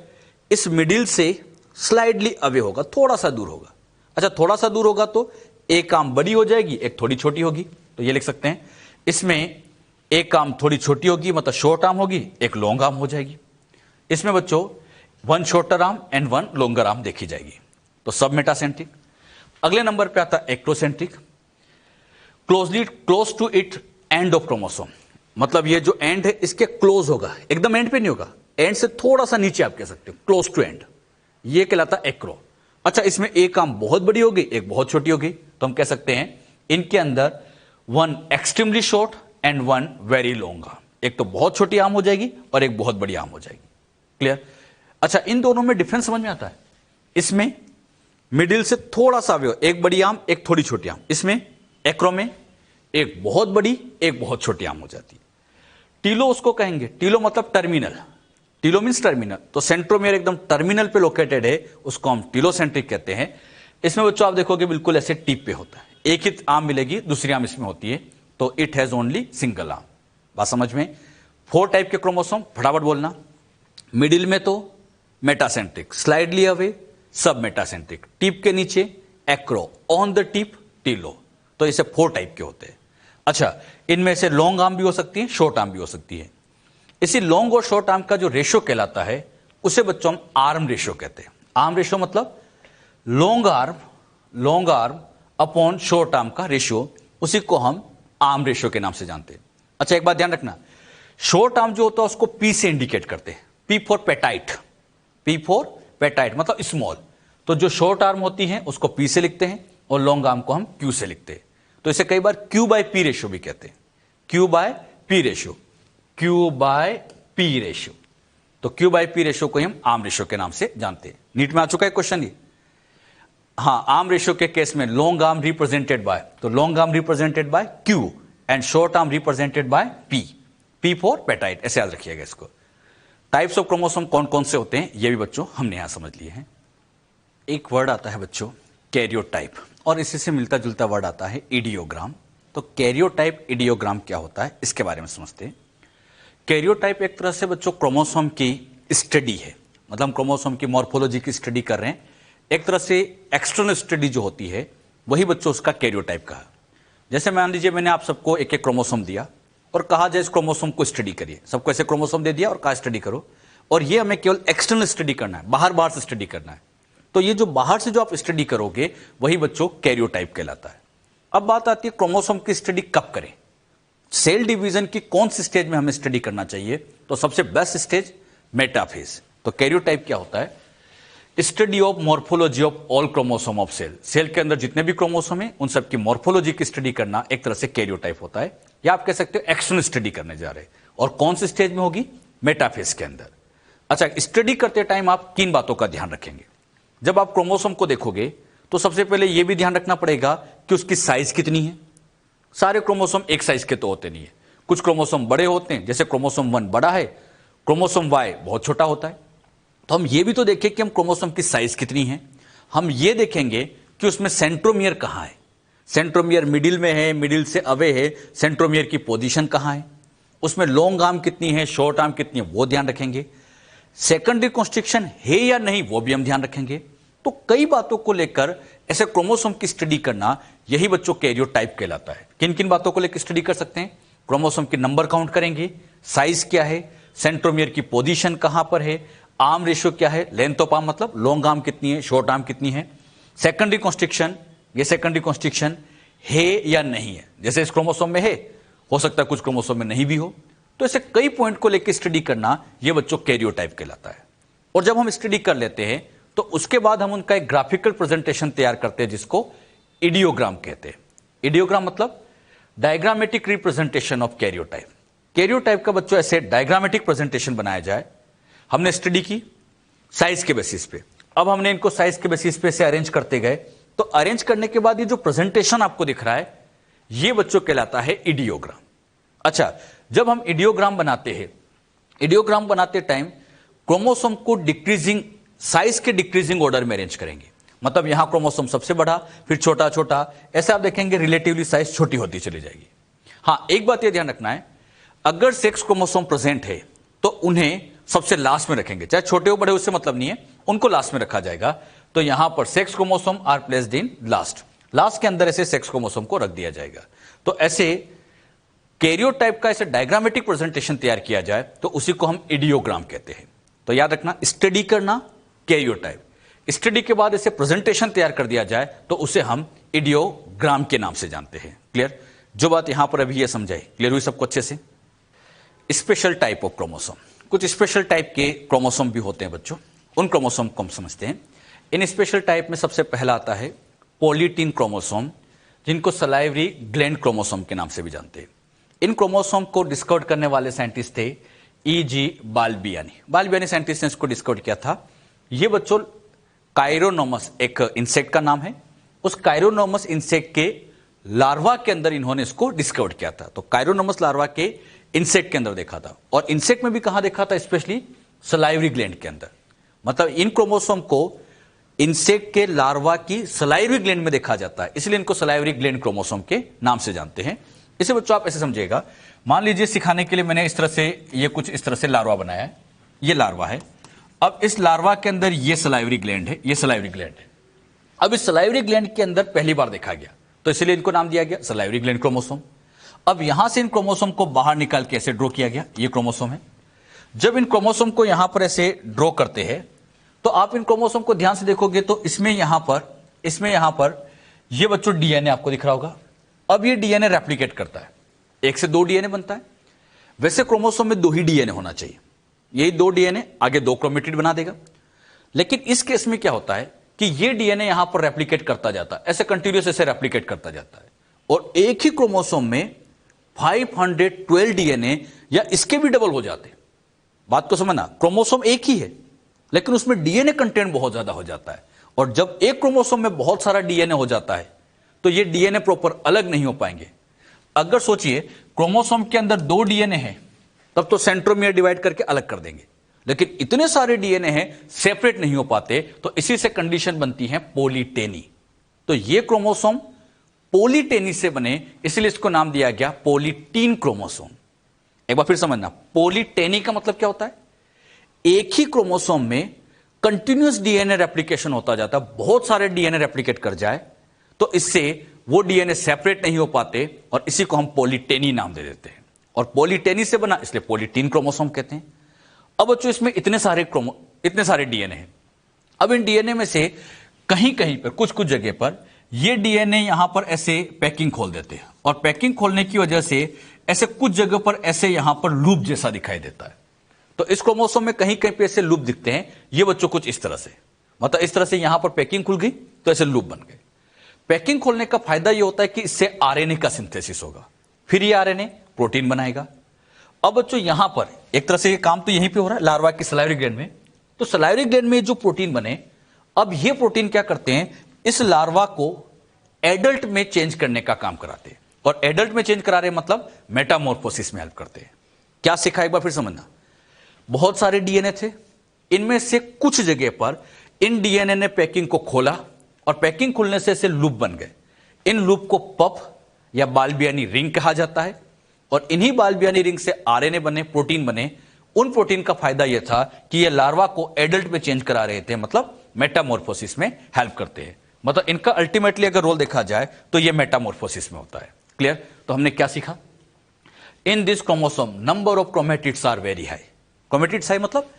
इस मिडिल से स्लाइडली अवे होगा, थोड़ा सा दूर होगा। अच्छा, थोड़ा सा दूर होगा तो एक आर्म बड़ी हो जाएगी, एक थोड़ी छोटी होगी। तो ये लिख सकते हैं, इसमें एक आर्म थोड़ी छोटी होगी मतलब शॉर्ट आर्म होगी, एक लॉन्ग आर्म हो जाएगी। इसमें बच्चों 1 shorter arm and 1 longer arm देखी जाएगी। तो सब मेटासेंट्रिक। अगले नंबर पे आता है acrocentric, close to it end of chromosome. मतलब ये जो एंड है इसके क्लोज होगा, एकदम एंड पे नहीं होगा, एंड से थोड़ा सा नीचे आप कह सकते हो, क्लोज टू एंड, ये कहलाता है एक्रो। अच्छा, इसमें एक आर्म बहुत बड़ी होगी, एक बहुत छोटी होगी, तो हम कह सकते हैं इनके अंदर 1 extremely short and 1 very long arm. एक तो बहुत छोटी आर्म हो जाएगी और एक बहुत बड़ी आर्म हो जाएगी। क्लियर? अच्छा, इन दोनों में डिफरेंस समझ में आता है? इसमें मिडिल से थोड़ा सा अवे हो, एक बड़ी आर्म एक थोड़ी छोटी आर्म। इसमें एक्रो में एक बहुत बड़ी एक बहुत छोटी आर्म हो जाती है। टीलो उसको कहेंगे, टीलो मतलब टर्मिनल, टीलो मीन्स टर्मिनल। तो सेंट्रोमियर एकदम टर्मिनल पे लोकेटेड है, उसको हम टीलोसेंट्रिक कहते हैं। इसमें बच्चों आप देखोगे बिल्कुल ऐसे टिप पे होता है, एक ही आर्म मिलेगी, दूसरी आर्म इसमें होती है, तो it has only single arm. बात समझ में? 4 टाइप के क्रोमोसोम, फटाफट बोलना। मिडिल में तो मेटासेंट्रिक, स्लाइडली अवे सब मेटासेंट्रिक, टिप के नीचे Acro, on the tip Tillo. तो इसे 4 टाइप के होते हैं। अच्छा, इनमें से लॉन्ग आर्म भी हो सकती है, शॉर्ट आर्म भी हो सकती है। इसी लॉन्ग और शॉर्ट आर्म का जो रेशो कहलाता है उसे बच्चों हम आर्म रेशो कहते हैं। आर्म रेशो मतलब long arm upon short arm का रेशो, उसी को हम आर्म रेशो के नाम से जानते हैं। अच्छा, एक बात ध्यान रखना, शॉर्ट आर्म जो होता है उसको पी से इंडिकेट करते हैं, P for petite, P for petite मतलब स्मॉल। तो जो शॉर्ट आर्म होती है उसको पी से लिखते हैं और लॉन्ग आर्म को हम क्यू से लिखते हैं। तो इसे कई बार क्यू बाय पी रेशियो भी कहते हैं, Q by P ratio, Q by P ratio. तो Q बाई P रेशियो को हम आर्म रेशियो के नाम से जानते हैं। नीट में आ चुका है क्वेश्चन ये। हाँ, आर्म रेशियो के केस में लॉन्ग आर्म रिप्रेजेंटेड बाय, तो long arm represented by Q and short arm represented by P, P for petite, ऐसे याद रखिएगा इसको। टाइप्स ऑफ क्रोमोसोम कौन कौन से होते हैं ये भी बच्चों हमने यहां समझ लिए हैं। एक वर्ड आता है बच्चों कैरियोटाइप, और इसी से मिलता जुलता वर्ड आता है इडियोग्राम। तो कैरियोटाइप इडियोग्राम क्या होता है इसके बारे में समझते हैं। कैरियोटाइप एक तरह से बच्चों क्रोमोसोम की स्टडी है, मतलब हम क्रोमोसोम की मॉर्फोलॉजी की स्टडी कर रहे हैं। एक तरह से एक्सटर्नल स्टडी जो होती है वही बच्चों उसका कैरियोटाइप कहा। जैसे मान लीजिए मैंने आप सबको एक एक क्रोमोसोम दिया और कहा जाए इस क्रोमोसोम को स्टडी करिए, सबको ऐसे क्रोमोसोम दे दिया और कहा स्टडी करो, और ये हमें केवल एक्सटर्नल स्टडी करना है, बाहर से स्टडी करना है। तो ये जो बाहर से जो आप स्टडी करोगे वही बच्चों कैरियोटाइप कहलाता है। अब बात आती है क्रोमोसोम की स्टडी कब करें, सेल डिवीजन की कौन सी स्टेज में हमें स्टडी करना चाहिए। तो सबसे बेस्ट स्टेज मेटाफेज। तो कैरियोटाइप क्या होता है, study of morphology of all chromosome of cell. Cell के अंदर जितने भी क्रोमोसोम हैं उन सब की मॉर्फोलॉजी की स्टडी करना एक तरह से कैरियोटाइप होता है, या आप कह सकते हो एक्सटर्नल स्टडी करने जा रहे हैं। और कौन सी स्टेज में होगी, मेटाफेज के अंदर। अच्छा, स्टडी करते टाइम आप 3 बातों का ध्यान रखेंगे। जब आप क्रोमोसोम को देखोगे तो सबसे पहले यह भी ध्यान रखना पड़ेगा कि उसकी साइज कितनी है। सारे क्रोमोसोम एक साइज के तो होते नहीं है, कुछ क्रोमोसोम बड़े होते हैं, जैसे क्रोमोसोम 1 बड़ा है, क्रोमोसोम Y बहुत छोटा होता है। तो हम ये भी तो देखें कि हम क्रोमोसोम की साइज कितनी है। हम ये देखेंगे कि उसमें सेंट्रोमियर कहां है, सेंट्रोमियर मिडिल में है, मिडिल से अवे है, सेंट्रोमियर की पोजीशन कहां है, उसमें लॉन्ग आर्म कितनी है, शॉर्ट आर्म कितनी है, वो ध्यान रखेंगे। सेकेंडरी कॉन्स्ट्रिक्शन है या नहीं वो भी हम ध्यान रखेंगे। तो कई बातों को लेकर ऐसे क्रोमोसोम की स्टडी करना, यही बच्चों कैरियोटाइप कहलाता है। किन किन बातों को लेकर स्टडी कर सकते हैं, क्रोमोसोम की नंबर काउंट करेंगे, साइज क्या है, सेंट्रोमियर की पोजीशन कहां पर है, आर्म रेशियो क्या है, लेंथ ऑफ आर्म मतलब लॉन्ग आर्म कितनी है, शॉर्ट आर्म कितनी है, सेकेंडरी कॉन्स्ट्रिक्शन, ये सेकेंडरी कॉन्स्ट्रिक्शन है या नहीं है। जैसे इस क्रोमोसोम में है, हो सकता है कुछ क्रोमोसोम में नहीं भी हो। तो ऐसे कई पॉइंट को लेकर स्टडी करना ये बच्चों कैरियोटाइप कहलाता है। और जब हम स्टडी कर लेते हैं तो उसके बाद हम उनका एक ग्राफिकल प्रेजेंटेशन तैयार करते हैं जिसको इडियोग्राम कहते हैं। इडियोग्राम मतलब diagrammatic representation of karyotype. Karyotype का बच्चों ऐसे डायग्रामेटिक प्रेजेंटेशन बनाया जाए। हमने स्टडी की साइज के बेसिस पे, अब हमने इनको साइज के बेसिस पे से अरेंज करते गए, तो अरेंज करने के बाद ये जो प्रेजेंटेशन आपको दिख रहा है ये बच्चों कहलाता है इडियोग्राम। अच्छा, जब हम इडियोग्राम बनाते हैं, इडियोग्राम बनाते टाइम क्रोमोसोम को डिक्रीजिंग साइज के डिक्रीजिंग ऑर्डर में अरेंज करेंगे। मतलब यहां क्रोमोसोम सबसे बड़ा, फिर छोटा छोटा, ऐसे आप देखेंगे रिलेटिवली साइज छोटी होती चली जाएगी। हां, एक बात यह ध्यान रखना है, अगर सेक्स क्रोमोसोम प्रेजेंट है तो उन्हें सबसे लास्ट में रखेंगे, चाहे छोटे हो बड़े उससे मतलब नहीं है, उनको लास्ट में रखा जाएगा। तो यहां पर sex chromosome are placed in last, last के अंदर ऐसे सेक्स क्रोमोसोम को रख दिया जाएगा। तो ऐसे कैरियोटाइप का ऐसे डायग्रामेटिक प्रेजेंटेशन तैयार किया जाए तो उसी को हम इडियोग्राम कहते हैं। तो याद रखना, स्टडी करना कैरियोटाइप, स्टडी के बाद ऐसे प्रेजेंटेशन तैयार कर दिया जाए तो उसे हम इडियोग्राम के नाम से जानते हैं। क्लियर? जो बात यहां पर अभी ये समझाई, क्लियर हुई सबको अच्छे से? स्पेशल टाइप ऑफ क्रोमोसोम, कुछ स्पेशल टाइप के क्रोमोसोम भी होते हैं बच्चों, उन क्रोमोसोम को हम समझते हैं। इन स्पेशल टाइप में सबसे पहला आता है पॉलीटीन क्रोमोसोम, जिनको सलाइवरी ग्लैंड क्रोमोसोम के नाम से भी जानते हैं। इन क्रोमोसोम को डिस्कवर करने वाले साइंटिस्ट थे E.G. बाल्बियानी। बाल्बियानी साइंटिस्ट ने इसको डिस्कवर किया था। ये बच्चों काइरोनोमस एक इंसेक्ट का नाम है, उस काइरोनोमस इंसेक्ट के लार्वा के अंदर इन्होंने इसको डिस्कवर किया था। तो काइरोनोमस लार्वा के इंसेक्ट के अंदर देखा था, और इंसेक्ट में भी कहां देखा था, स्पेशली सलाइवरी ग्लैंड के अंदर। मतलब इन क्रोमोसोम को इंसेक्ट के लार्वा की सलाइवरी ग्लैंड में देखा जाता है, इसलिए इनको सलाइवरी ग्लैंड क्रोमोसोम के नाम से जानते हैं। इसे बच्चों आप ऐसे समझिएगा, मान लीजिए सिखाने के लिए मैंने इस तरह से ये कुछ इस तरह से लार्वा बनाया है, ये लार्वा है। अब इस लार्वा के अंदर ये सलाइवरी ग्लैंड है, ये सलाइवरी ग्लैंड है। अब इस सलाइवरी ग्लैंड के अंदर पहली बार देखा गया, तो इसलिए इनको नाम दिया गया सलाइवरी ग्लैंड क्रोमोसोम। अब यहां से इन क्रोमोसोम को बाहर निकाल के ऐसे ड्रॉ किया गया, ये क्रोमोसोम है। जब इन क्रोमोसोम को यहां पर ऐसे ड्रॉ करते हैं तो आप इन क्रोमोसोम को ध्यान से देखोगे तो इसमें यहां पर ये बच्चों डीएनए आपको दिख रहा होगा। अब ये डीएनए रेप्लिकेट करता है, 1 से 2 डीएनए बनता है। वैसे क्रोमोसोम में 2 ही डीएनए होना चाहिए, यही 2 डीएनए आगे 2 क्रोमेटिड बना देगा। लेकिन इस केस में क्या होता है कि ये डीएनए यहां पर रेप्लिकेट करता जाता है, ऐसे कंटिन्यूअस ऐसे रेप्लिकेट करता जाता है, और एक ही क्रोमोसोम में 512 डीएनए या इसके भी डबल हो जाते हैं। बात को समझना, क्रोमोसोम एक ही है लेकिन उसमें डीएनए कंटेंट बहुत ज्यादा हो जाता है, और जब एक क्रोमोसोम में बहुत सारा डीएनए हो जाता है तो ये डीएनए प्रॉपर अलग नहीं हो पाएंगे। अगर सोचिए क्रोमोसोम के अंदर 2 डीएनए हैं तब तो सेंट्रोमियर डिवाइड करके अलग कर देंगे, लेकिन इतने सारे डीएनए हैं सेपरेट नहीं हो पाते, तो इसी से कंडीशन बनती है पॉलीटेनी। तो ये क्रोमोसोम पॉलीटेनी से बने, इसलिए इसको नाम दिया गया पॉलीटीन क्रोमोसोम। एक बार फिर समझना, पॉलीटेनी का मतलब क्या होता है? एक ही क्रोमोसोम में कंटिन्यूअस डीएनए रेप्लिकेशन होता जाता है, बहुत सारे डीएनए रेप्लिकेट कर जाए तो इससे वो डीएनए सेपरेट नहीं हो पाते, और इसी को हम पॉलीटेनी नाम दे देते हैं। और पॉलीटेनी से बना इसलिए पॉलीटीन क्रोमोसोम कहते हैं। अब बच्चों इसमें इतने सारे डीएनए हैं। अब इन डीएनए में से कहीं कहीं पर कुछ जगह पर ये डीएनए यहां पर ऐसे पैकिंग खोल देते हैं, और पैकिंग खोलने की वजह से ऐसे कुछ जगह पर ऐसे यहां पर लूप जैसा दिखाई देता है। तो इस क्रोमोसोम में कहीं कहीं पे ऐसे लूप दिखते हैं। ये बच्चों कुछ इस तरह से, मतलब इस तरह से यहां पर पैकिंग खुल गई तो ऐसे लूप बन गए। पैकिंग खोलने का फायदा ये होता है कि इससे आरएनए का सिंथेसिस होगा, फिर ये आरएनए प्रोटीन बनाएगा। अब बच्चों यहां पर एक तरह से ये काम तो यहीं पे हो रहा है लार्वा की सलाइवरी ग्लैंड में। तो सलाइवरी ग्लैंड में जो प्रोटीन बने, अब ये प्रोटीन क्या करते हैं, इस लार्वा को एडल्ट में चेंज करने का काम कराते हैं। और एडल्ट में चेंज करा रहे मतलब मेटामॉर्फोसिस में हेल्प करते हैं। क्या सीखा एक बार फिर समझना, बहुत सारे डीएनए थे, इनमें से कुछ जगह पर इन डीएनए ने पैकिंग को खोला, और पैकिंग खुलने से ऐसे लूप बन गए। इन लूप को पफ या बाल्बियानी रिंग कहा जाता है, और इन्हीं बाल्बियानी रिंग से आरएनए बने, प्रोटीन बने। उन प्रोटीन का फायदा यह था कि ये लार्वा को एडल्ट में चेंज करा रहे थे, मतलब मेटामॉर्फोसिस में हेल्प करते हैं। मतलब इनका अल्टीमेटली अगर रोल देखा जाए तो ये मेटामॉर्फोसिस में होता है। क्लियर? तो हमने क्या सीखा, in this chromosome number of chromatids are very high. Chromatids high मतलब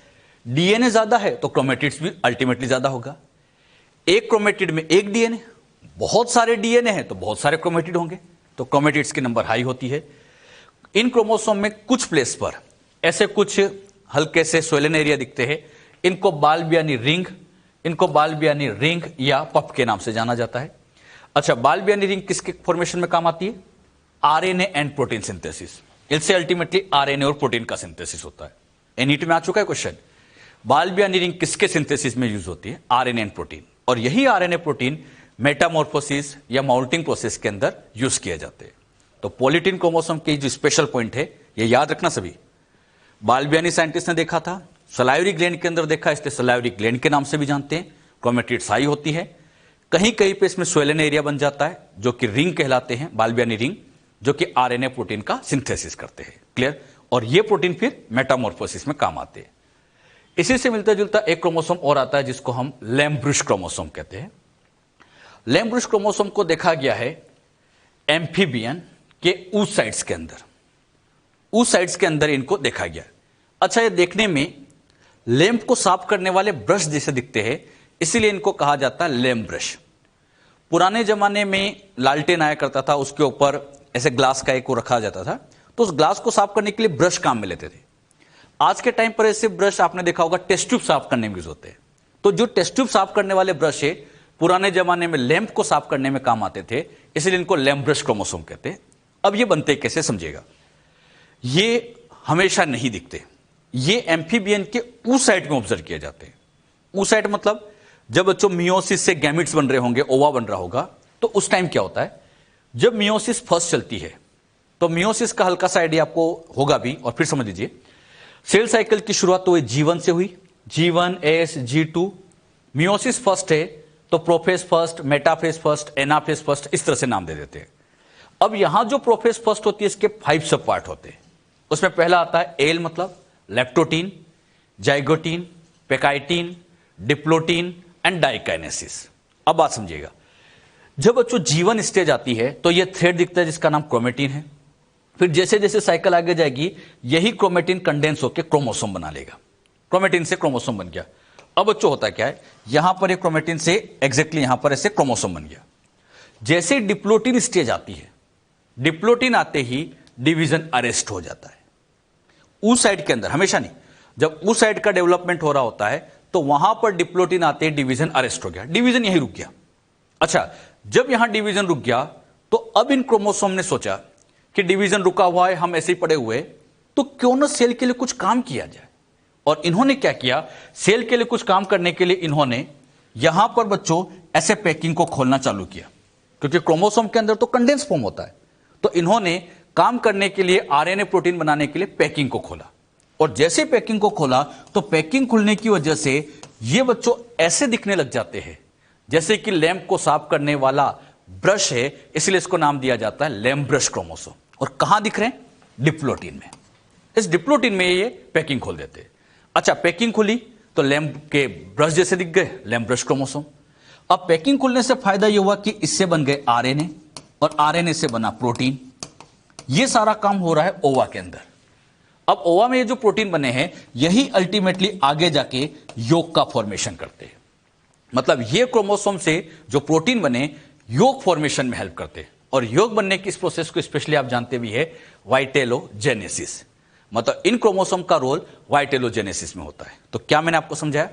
डीएनए ज्यादा है तो क्रोमेटिड्स भी अल्टीमेटली ज्यादा होगा। एक क्रोमेटिड में एक डीएनए, बहुत सारे डीएनए हैं तो बहुत सारे क्रोमेटिड होंगे, तो क्रोमेटिड्स की नंबर हाई होती है। इन क्रोमोसोम में कुछ प्लेस पर ऐसे कुछ हल्के से सोलन एरिया दिखते हैं, इनको बाल्बियानी रिंग या पफ के नाम से जाना जाता है। अच्छा, बाल्बियानी रिंग किसके फॉर्मेशन में काम आती है? RNA and protein synthesis. इससे अल्टीमेटली आरएनए और प्रोटीन का सिंथेसिस होता है। एनईटी में आ चुका है क्वेश्चन, बाल्बियानी रिंग किसके सिंथेसिस में यूज होती है? RNA and protein. और यही आरएनए प्रोटीन मेटामॉर्फोसिस या माउल्टिंग प्रोसेस के अंदर यूज किए जाते हैं। तो पॉलीटीन क्रोमोसोम की जो स्पेशल पॉइंट है ये याद रखना सभी। बाल्बियानी साइंटिस्ट ने देखा था, सलाइवरी ग्लैंड के अंदर देखा, इसलिए सलाइवरी ग्लैंड के नाम से भी जानते हैं। क्रोमेटिड्स हाई होती है, कहीं कहीं पे इसमें स्वेलन एरिया बन जाता है जो कि रिंग कहलाते हैं, बाल्बियानी रिंग, जो कि आरएनए प्रोटीन का सिंथेसिस करते हैं। क्लियर? और ये प्रोटीन फिर मेटामॉर्फोसिस में काम आते हैं। इसी से मिलता जुलता एक क्रोमोसोम और आता है जिसको हम लैम्ब्रुश क्रोमोसोम कहते हैं। लैम्ब्रुश क्रोमोसोम को देखा गया है एम्फीबियन के oocytes के अंदर, oocytes के अंदर इनको देखा गया। अच्छा, ये देखने में लैम्प को साफ करने वाले ब्रश जैसे दिखते हैं, इसीलिए इनको कहा जाता है लैम्प ब्रश। पुराने जमाने में लालटेन आया करता था, उसके ऊपर ऐसे ग्लास का एक को रखा जाता था, तो उस ग्लास को साफ करने के लिए ब्रश काम में लेते थे। आज के टाइम पर ऐसे ब्रश आपने देखा होगा टेस्ट ट्यूब साफ करने में यूज होते हैं। तो जो टेस्ट ट्यूब साफ करने वाले ब्रश है, पुराने जमाने में लैंप को साफ करने में काम आते थे, इसलिए इनको लैंप ब्रश क्रोमोसोम कहते हैं। अब ये बनते कैसे समझिएगा, ये हमेशा नहीं दिखते, ये एम्फीबियन के oocyte में ऑब्जर्व किए जाते हैं। oocyte मतलब जब बच्चों मियोसिस से गैमिट्स बन रहे होंगे, ओवा बन रहा होगा, तो उस टाइम क्या होता है, जब मियोसिस फर्स्ट चलती है, तो मियोसिस का हल्का सा आइडिया आपको होगा भी, और फिर समझ लीजिए सेल साइकिल की शुरुआत तो G1 से हुई, G1 S G2, meiosis first है तो prophase first, metaphase first, anaphase first, इस तरह से नाम दे देते हैं। अब यहां जो प्रोफेज फर्स्ट होती है इसके 5 सब पार्ट होते हैं। उसमें पहला आता है एल मतलब leptotene, zygotene, pachytene, diplotene and diakinesis. अब बात समझिएगा, जब बच्चों G1 स्टेज आती है तो यह थ्रेड दिखता है जिसका नाम क्रोमेटिन है। फिर जैसे जैसे साइकिल आगे जाएगी यही क्रोमेटिन कंडेंस होकर क्रोमोसोम बना लेगा, क्रोमेटिन से क्रोमोसोम बन गया। अब बच्चों होता क्या है, यहां पर एक क्रोमेटिन से एग्जैक्टली यहां पर ऐसे क्रोमोसोम बन गया। जैसे डिप्लोटीन स्टेज आती है, डिप्लोटीन आते ही डिवीजन अरेस्ट हो जाता है oocyte के अंदर, हमेशा नहीं। जब oocyte का डेवलपमेंट हो रहा होता है तो वहां पर डिप्लोटीन आते ही डिवीजन अरेस्ट हो गया, डिवीजन यही रुक गया। अच्छा, जब यहां डिवीजन रुक गया तो अब इन क्रोमोसोम ने सोचा कि डिवीजन रुका हुआ है, हम ऐसे ही पड़े हुए, तो क्यों ना सेल के लिए कुछ काम किया जाए। और इन्होंने क्या किया, सेल के लिए कुछ काम करने के लिए इन्होंने यहां पर बच्चों ऐसे पैकिंग को खोलना चालू किया, क्योंकि क्रोमोसोम के अंदर तो कंडेंस फॉर्म होता है। तो इन्होंने काम करने के लिए आरएनए प्रोटीन बनाने के लिए पैकिंग को खोला, और जैसे पैकिंग को खोला तो पैकिंग खुलने की वजह से ये बच्चों ऐसे दिखने लग जाते हैं जैसे कि लैंप को साफ करने वाला ब्रश है, इसलिए इसको नाम दिया जाता है लैंप ब्रश क्रोमोसोम। और कहां दिख रहे हैं, डिप्लोटीन में। इस डिप्लोटीन में ये पैकिंग खोल देते हैं। अच्छा, पैकिंग खुली तो लैंप के ब्रश जैसे दिख गए, लैंप ब्रश क्रोमोसोम। अब पैकिंग खुलने से फायदा यह हुआ कि इससे बन गए आरएनए, और आरएनए से बना प्रोटीन। यह सारा काम हो रहा है ओवा के अंदर। अब ओवा में ये जो प्रोटीन बने हैं यही अल्टीमेटली आगे जाके योग का फॉर्मेशन करते हैं। मतलब ये क्रोमोसोम से जो प्रोटीन बने योग फॉर्मेशन में हेल्प करते हैं। और योग बनने की इस प्रोसेस को स्पेशली आप जानते भी है, वाइटेलोजेनेसिस। मतलब इन क्रोमोसोम का रोल वाइटेलोजेनेसिस में होता है। तो क्या मैंने आपको समझाया,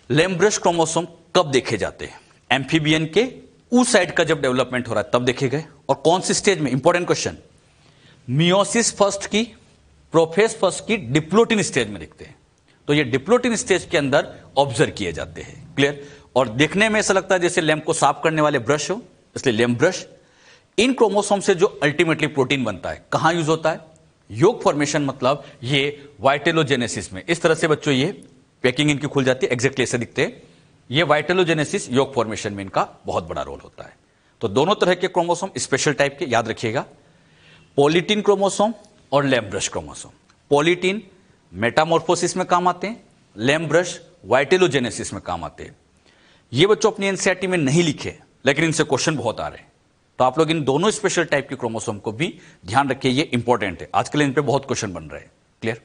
लैंप ब्रश क्रोमोसोम कब देखे जाते हैं, एम्फीबियन के उस साइड का जब डेवलपमेंट हो रहा है तब देखे गए। और कौन सी स्टेज में, इंपॉर्टेंट क्वेश्चन, मियोसिस फर्स्ट की, प्रोफेज फर्स्ट की डिप्लोटिन स्टेज में दिखते हैं। तो ये डिप्लोटिन स्टेज के अंदर ऑब्जर्व किए जाते हैं। क्लियर। और देखने में ऐसा लगता है जैसे लैंप को साफ करने वाले ब्रश हो, इसलिए लैंप ब्रश। इन क्रोमोसोम से जो अल्टीमेटली प्रोटीन बनता है कहां यूज होता है, योग फॉर्मेशन, मतलब ये वाइटेलोजेनेसिस में। इस तरह से बच्चों ये पैकिंग इनकी खुल जाती है, एग्जैक्टली ऐसे दिखते हैं। ये वाइटेलोजेनेसिस योग फॉर्मेशन में इनका बहुत बड़ा रोल होता है। तो दोनों तरह के क्रोमोसोम स्पेशल टाइप के याद रखिएगा, पॉलीटीन क्रोमोसोम और lamp brush chromosome. Polytene Metamorphosis में काम आते हैं, लैंप ब्रश वाइटेलोजेनेसिस में काम आते हैं। ये बच्चों अपनी एनसीईआरटी में नहीं लिखे, लेकिन इनसे क्वेश्चन बहुत आ रहे हैं। तो आप लोग इन दोनों स्पेशल टाइप के क्रोमोसोम को भी ध्यान रखिए, ये इंपॉर्टेंट है। आजकल इन पे बहुत क्वेश्चन बन रहे हैं। क्लियर।